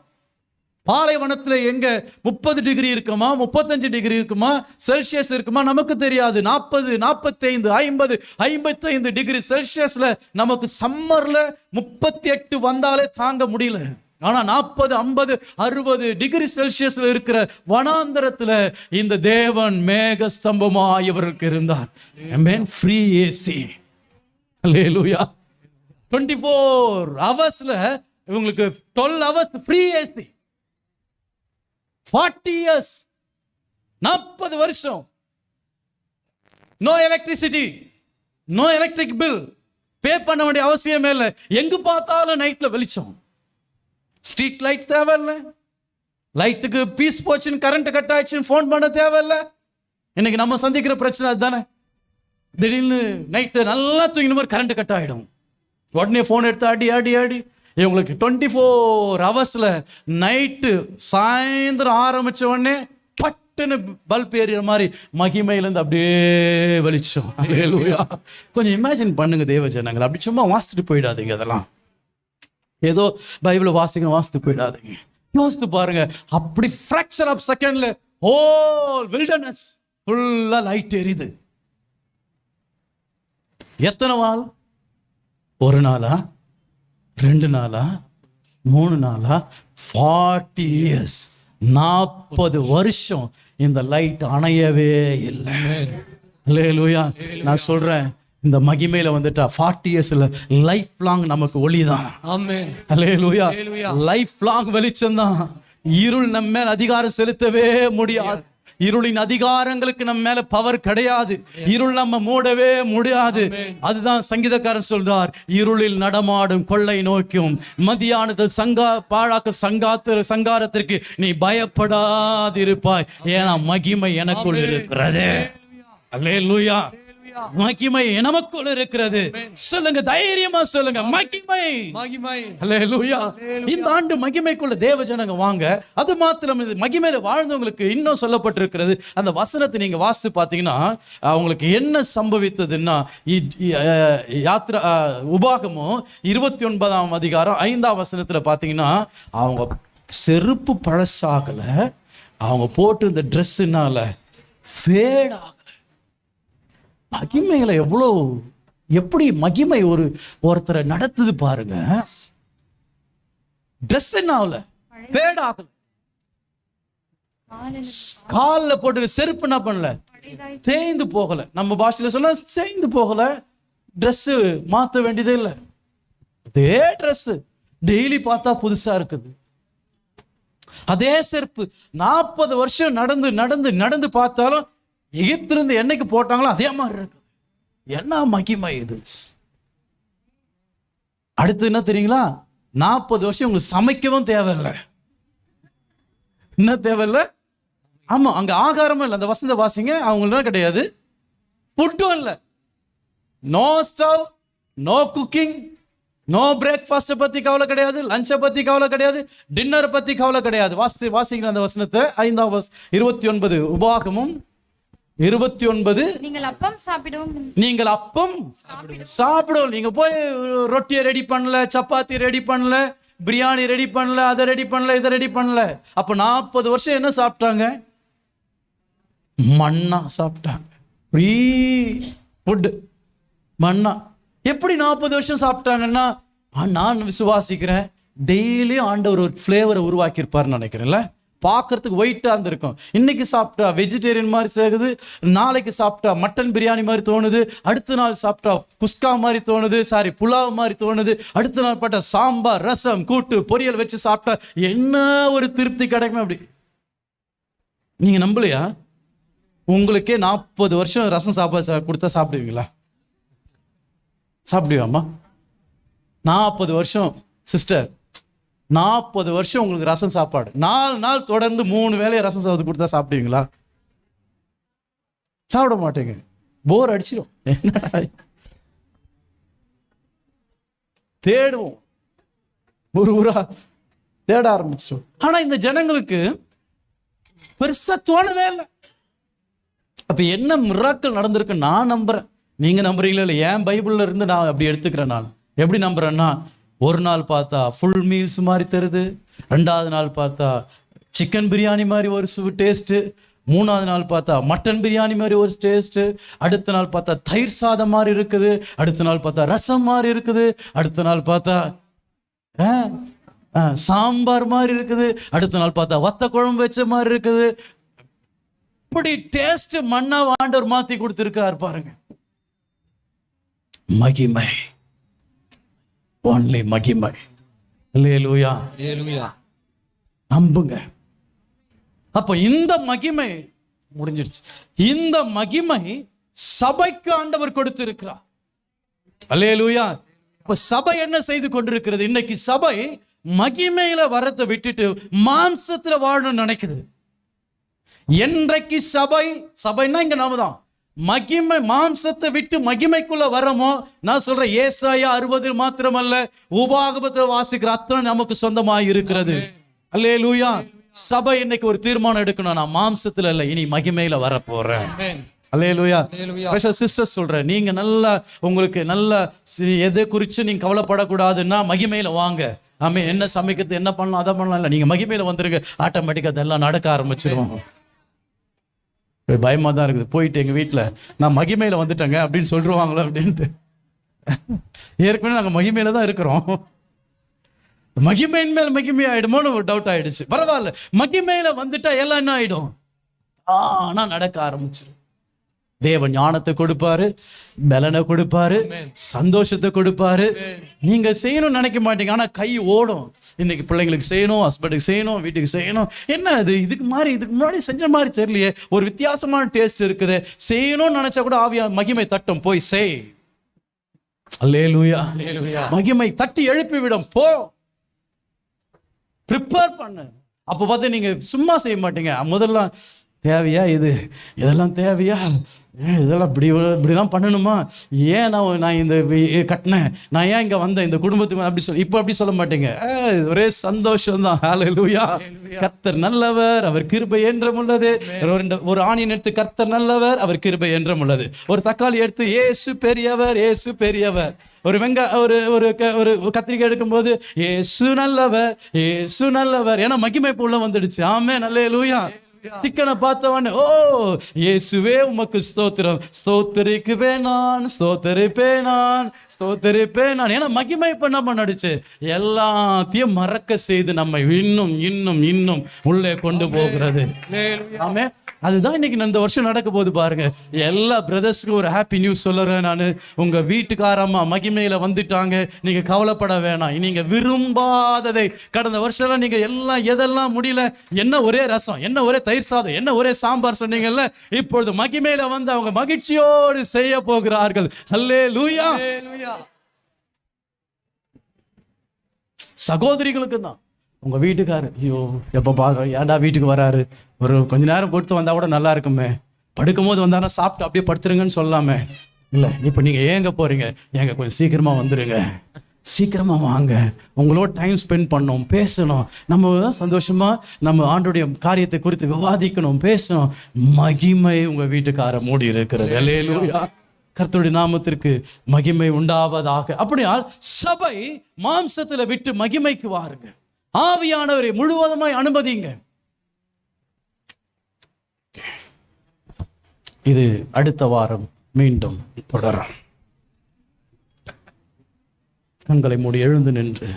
பாலைவனத்துல எங்க 30 டிகிரி இருக்குமா, 35 டிகிரி இருக்குமா, செல்சியஸ் இருக்குமா நமக்கு தெரியாது. 40, 45, 50, 55 டிகிரி செல்சியஸ்ல நமக்கு சம்மர்ல 38 வந்தாலே தாங்க முடியல. ஆனா 40, 50, 60 டிகிரி செல்சியஸ்ல இருக்கிற வனாந்தரத்துல இந்த தேவன் மேக ஸ்தம்பமாய் இவருக்கு இருந்தார். Free AC. அல்லேலூயா. 24 ஹவர்ஸ்ல இவங்களுக்கு 12 ஹவர்ஸ் ஃப்ரீ ஏசி. 40 years, 40 வருஷம். No electricity, no electric bill, pay பண்ண வேண்டிய அவசியமே இல்லை. எங்கு பார்த்தாலும் நைட்ல வெளிச்சம். ஸ்ட்ரீட் லைட் தேவையில்லை. லைட்டுக்கு பீஸ் போச்சுன்னு, கரண்ட் கட் ஆயிடுச்சுன்னு ஃபோன் பண்ண தேவையில்லை. இன்னைக்கு நம்ம சந்திக்கிற பிரச்சனை அதுதானே. திடீர்னு நைட்டு நல்லா தூங்கின மாதிரி கரண்ட் கட் ஆகிடும். உடனே ஃபோன் எடுத்து ஆடி ஆடி ஆடி இவங்களுக்கு 24 ஹவர்ஸ்ல நைட்டு சாயந்தரம் ஆரம்பிச்ச உடனே பட்டுன்னு பல்ப் ஏறிற மாதிரி மகிமையிலேருந்து அப்படியே வெளிச்சம். கொஞ்சம் இமேஜின் பண்ணுங்க தேவ ஜனங்கள். அப்படி சும்மா வாசிட்டு போயிடாதீங்க. அதெல்லாம் ஏதோ பைபிள் வாசித்து போயிடாதீங்க. யோசித்து பாருங்க. அப்படி ஃபிராக்சர் ஆஃப் செகண்ட்ல ஹோல் வில்டர்னஸ் ஃபுல்லா லைட் எரியுது. எத்தனை நாள்? ஒரு நாளா, 2 நாளா, 3 நாளா? 40 years, 40 வருஷம் இந்த லைட் அணையவே இல்லை. அல்லேலூயா. நான் சொல்றேன், இந்த மகிமையில வந்துட்டா 40 yearsல லைஃப் லாங் நமக்கு ஒளிதான். ஆமென். அல்லேலூயா. லைஃப் லாங் வெளிச்சம் தான். இருள் நம்ம மேல அதிகாரம் செலுத்தவே முடியாது. இருளின் அதிகாரங்களுக்கு நம்ம மேல பவர் கிடையாது. இருள் நம்ம மூடவே முடியாது. அதுதான் சங்கீதக்காரன் சொல்றார், இருளில் நடமாடும் கொள்ளை நோக்கும் மதியானத்தில் சங்காரத்திற்கு நீ பயப்படாதிருப்பாய், ஏன்னா மகிமை எனக்குள் இருக்கிறது. அல்லேலூயா. மகிமை நமக்குள் இருக்கிறது. சொல்லுங்க, தைரியமா சொல்லுங்க, மகிமை. மகிமை. அல்லேலூயா. இந்த ஆண்டு மகிமைக்குள்ள தேவ ஜனங்க வாங்க. அது மாத்திரம் மகிமையில வாழ்ந்தவங்களுக்கு இன்னும் சொல்லப்பட்டிருக்கிறது. அந்த வசனத்தை நீங்க வாசித்து பார்த்தீங்கன்னா அவங்களுக்கு என்ன சம்பவித்ததுன்னா, உபாகமம் 29ஆம் அதிகாரம் 5ஆம் வசனத்துல பார்த்தீங்கன்னா, அவங்க செருப்பு பழசாகல, அவங்க போட்டு இந்த ட்ரெஸ்ஸுனால ஃபேட் ஆகல. மகிமையில எப்படி மகிமை ஒருத்தரை நடத்துது பாருங்க. ட்ரெஸ் என்ன ஆகல, ஃபேட் ஆகல. காலில் போட்டு செருப்பு என்ன பண்ணல, தேய்ந்து போகல. நம்ம பாஷையில சொன்னா தேய்ந்து போகல. ட்ரெஸ் மாத்த வேண்டியதே இல்லை. அதே ட்ரெஸ் டெய்லி பார்த்தா புதுசா இருக்குது. அதே செருப்பு 40 வருஷம் நடந்து நடந்து நடந்து பார்த்தாலும் எகிப்திலிருந்து என்னைக்கு போட்டாங்களோ அதே மாதிரி இருக்கு. என்ன மகிமை இது! அடுத்து என்ன தெரியுங்களா? 40 வருஷம் உங்களுக்கு சமைக்கவும் தேவையில்லை. என்ன தேவையில்லை? ஆமா, அங்க ஆகாரமும் இல்லை. அந்த வசந்த வாசிங்க, அவங்களுக்கு கிடையாது. ஃபுட்டும் இல்லை. No stove, no cooking, no breakfast பத்தி கவலை கிடையாது, லஞ்சை பத்தி கவலை கிடையாது, டின்னர் பத்தி கவலை கிடையாது. வாசிக்கிற அந்த வசனத்தை 5ஆம் 29 உபாகமும் 29. நீங்கள் அப்பம் சாப்பிடவும், நீங்கள் அப்பம் சாப்பிடவும். நீங்க போய் ரொட்டியை ரெடி பண்ணல, சப்பாத்தி ரெடி பண்ணல, பிரியாணி ரெடி பண்ணல, அதை ரெடி பண்ணல, இதை ரெடி பண்ணல. அப்ப 40 வருஷம் என்ன சாப்பிட்டாங்க? மன்னா சாப்பிட்டாங்க. ஃப்ரீ ஃபுட், மன்னா. எப்படி 40 வருஷம் சாப்பிட்டாங்கன்னா, நான் விசுவாசிக்கிறேன் டெய்லி ஆண்டவர் ஒரு ஃப்ளேவரை உருவாக்கியிருப்பாருன்னு நினைக்கிறேன்ல. பார்க்கறதுக்கு ஒயிட்டா இருந்திருக்கும். இன்னைக்கு சாப்பிட்டா வெஜிடேரியன் மாதிரி சேகுது, நாளைக்கு சாப்பிட்டா மட்டன் பிரியாணி மாதிரி தோணுது, அடுத்த நாள் சாப்பிட்டா குஸ்கா மாதிரி தோணுது, புலாவ் மாதிரி தோணுது, அடுத்த நாள் பார்த்தா சாம்பார், ரசம், கூட்டு, பொரியல் வச்சு சாப்பிட்டா என்ன ஒரு திருப்தி கிடைக்கும். அப்படி நீங்க நம்பலையா? உங்களுக்கே 40 வருஷம் ரசம் சாப்பாடு கொடுத்தா சாப்பிடுவீங்களா? சாப்பிடுவாம்மா? 40 வருஷம் சிஸ்டர், 40 வருஷம் உங்களுக்கு ரசம் சாப்பாடு 4 நாள் தொடர்ந்து 3 வேளையை ரசம் சாப்பாடு கொடுத்தா சாப்பிடுவீங்களா? சாப்பிட மாட்டேங்க. போர் அடிச்சிடும். தேடுவோம், ஒரு ஊரா தேட ஆரம்பிச்சிடும். ஆனா இந்த ஜனங்களுக்கு பெருசா தோணவே இல்லை. அப்ப என்ன மிராக்கிள் நடந்திருக்கு நான் நம்புறேன். நீங்க நம்புறீங்களா இல்லை? என் பைபிள்ல இருந்து நான் அப்படி எடுத்துக்கிறேன். நான் எப்படி நம்புறேன்னா, ஒரு நாள் பார்த்தா ஃபுல் மீல்ஸ் மாதிரி தருது, 2வது நாள் பார்த்தா சிக்கன் பிரியாணி மாதிரி ஒரு டேஸ்ட்டு, 3வது நாள் பார்த்தா மட்டன் பிரியாணி மாதிரி ஒரு டேஸ்ட்டு, அடுத்த நாள் பார்த்தா தயிர் சாதம் மாதிரி இருக்குது, அடுத்த நாள் பார்த்தா ரசம் மாதிரி இருக்குது, அடுத்த நாள் பார்த்தா சாம்பார் மாதிரி இருக்குது, அடுத்த நாள் பார்த்தா வத்த குழம்பு வச்ச மாதிரி இருக்குது. இப்படி டேஸ்ட் மண்ணா ஆண்டவர் மாத்தி கொடுத்திருக்கிறார் பாருங்க. மகிமை, ஒன்லி மகிமை. அல்லேலூயா, அல்லேலூயா. நம்புங்க. அப்ப இந்த மகிமை முடிஞ்சிருச்சு. இந்த மகிமை சபைக்கு ஆண்டவர் கொடுத்திருக்கிறார். அல்லேலூயா. இப்ப சபை என்ன செய்து கொண்டிருக்கிறது? இன்னைக்கு சபை மகிமையில வரத்தை விட்டுட்டு மாம்சத்துல வாழணும்னு நினைக்குது. என்றைக்கு சபைன்னா இங்க நாம தான் மகிமை மாம்சத்தை விட்டு மகிமைக்குள்ள வரமோ, நான் சொல்றேன், ஏசாயா 60 மாத்திரமல்ல, உபாகமத்தில் வாசிக்கிற அத்தனை நமக்கு சொந்தமாய் இருக்கிறது. அல்லேலூயா. சபை இன்னைக்கு ஒரு தீர்மானம் எடுக்கணும், நான் மாம்சத்துல இல்ல, இனி மகிமையில வர போறேன். அல்லேலூயா. ஸ்பெஷல் சிஸ்டர்ஸ் சொல்றேன், நீங்க நல்லா உங்களுக்கு நல்ல எதை குறித்து நீங்க கவலைப்படக்கூடாதுன்னா மகிமையில வாங்க. ஆமே, என்ன சமைக்கிறது, என்ன பண்ணலாம், அதை பண்ணலாம் இல்லை, நீங்க மகிமையில வந்துருங்க. ஆட்டோமேட்டிக்கா அதெல்லாம் நடக்க ஆரம்பிச்சிருவாங்க. பயமா தான் இருக்குது. போயிட்டு எங்க வீட்டுல நான் மகிமையில வந்துட்டேங்க அப்படின்னு சொல்லிடுவாங்களோ அப்படின்ட்டு ஏற்கனவே நாங்கள் மகிமையில தான் இருக்கிறோம். மகிமையின் மேல் மகிமை ஆயிடுமோன்னு ஒரு டவுட் ஆயிடுச்சு. பரவாயில்ல, மகிமையில வந்துட்டா எல்லாம் என்ன ஆயிடும்? ஆனா நடக்க ஆரம்பிச்சிடும். தேவன் ஞானத்தை கொடுப்பாரு, பலனை கொடுப்பாரு, சந்தோஷத்தை கொடுப்பாரு. நீங்க செய்யணும்னு நினைக்க மாட்டீங்க, ஆனா கை ஓடும். இன்னைக்கு பிள்ளைங்களுக்கு செய்யணும், ஹஸ்பண்டுக்கு செய்யணும், வீட்டுக்கு செய்யணும். என்ன அது இதுக்கு முன்னாடி செஞ்ச மாதிரி தெரியலையே, ஒரு வித்தியாசமான டேஸ்ட் இருக்குது. செய்யணும்னு நினைச்சா கூட ஆவியா மகிமை தட்டும், போய் செய். அல்லேலூயா. மகிமை தட்டி எழுப்பி விடும், போ ப்ரிப்பேர் பண்ணு. அப்போ பார்த்து நீங்க சும்மா செய்ய மாட்டீங்க. முதல்ல தேவையா இதெல்லாம் தேவையா, இதெல்லாம் இப்படிலாம் பண்ணணுமா, ஏன் நான் இந்த கட்டினேன், நான் ஏன் இங்கே வந்தேன் இந்த குடும்பத்துக்கு அப்படி இப்போ அப்படி சொல்ல மாட்டேங்க. ஒரே சந்தோஷம் தான். ஹல்லேலூயா. கர்த்தர் நல்லவர், அவர் கிருபை என்றும் உள்ளது. ஒரு ஆணின் எடுத்து கர்த்தர் நல்லவர், அவர் கிருபை என்றும் உள்ளது. ஒரு தக்காளி எடுத்து இயேசு பெரியவர், இயேசு பெரியவர். ஒரு ஒரு கத்திரிக்காய் எடுக்கும்போது இயேசு நல்லவர், இயேசு நல்லவர். ஏன்னா மகிமை உள்ள வந்துடுச்சு. ஆமென். அல்லேலூயா. சிக்கனை பார்த்தவன், ஓ இயேசுவே உமக்கு ஸ்தோத்திரம், ஸ்தோத்திரிப்பேன் நான். ஏன்னா மகிமை பண்ண பண்ணிடுச்சு. எல்லாத்தையும் மறக்க செய்து நம்மை இன்னும் இன்னும் இன்னும் உள்ளே கொண்டு போகிறது. ஆமே. அதுதான் இன்னைக்கு இந்த வருஷம் நடக்க போகுது பாருங்க. எல்லா பிரதர்ஸ்க்கும் ஒரு ஹாப்பி நியூஸ் சொல்லுறேன் நான். உங்க வீட்டுக்காரம்மா மகிமையில வந்துட்டாங்க. நீங்க கவலைப்பட வேணாம். நீங்க விரும்பாததை கடந்த வருஷம் நீங்க எதெல்லாம் முடியல, என்ன ஒரே ரசம், என்ன ஒரே தயிர் சாதம், என்ன ஒரே சாம்பார் சொன்னீங்கல்ல, இப்பொழுது மகிமையில வந்து அவங்க மகிழ்ச்சியோடு செய்ய போகிறார்கள். அல்லேலூயா. சகோதரிகளுக்கு தான். உங்க வீட்டுக்காரர் ஐயோ எப்ப ஏன்டா வீட்டுக்கு வராரு, ஒரு கொஞ்ச நேரம் பொறுத்து வந்தா கூட நல்லா இருக்குமே, படுக்கும் போது வந்தாலும் சாப்பிட்டு அப்படியே படுத்துருங்கன்னு சொல்லாமே. இல்லை, இப்போ நீங்க ஏங்க போறீங்க, ஏங்க கொஞ்சம் சீக்கிரமா வந்துருங்க, சீக்கிரமா வாங்க, உங்களோட டைம் ஸ்பெண்ட் பண்ணணும், பேசணும், நம்ம சந்தோஷமா நம்ம ஆண்டோடைய காரியத்தை குறித்து விவாதிக்கணும், பேசணும். மகிமை உங்க வீட்டுக்கார மூடி இருக்கிறது. அல்லேலூயா. கர்த்தருடைய நாமத்திற்கு மகிமை உண்டாவதாக. அப்படியால் சபை மாம்சத்துல விட்டு மகிமைக்கு வாருங்க. ஆவியானவரை முழுவதுமாய் அனுமதிங்க. இது அடுத்த வாரம் மீண்டும் தொடரும். கண்களை மூடி எழுந்து நின்று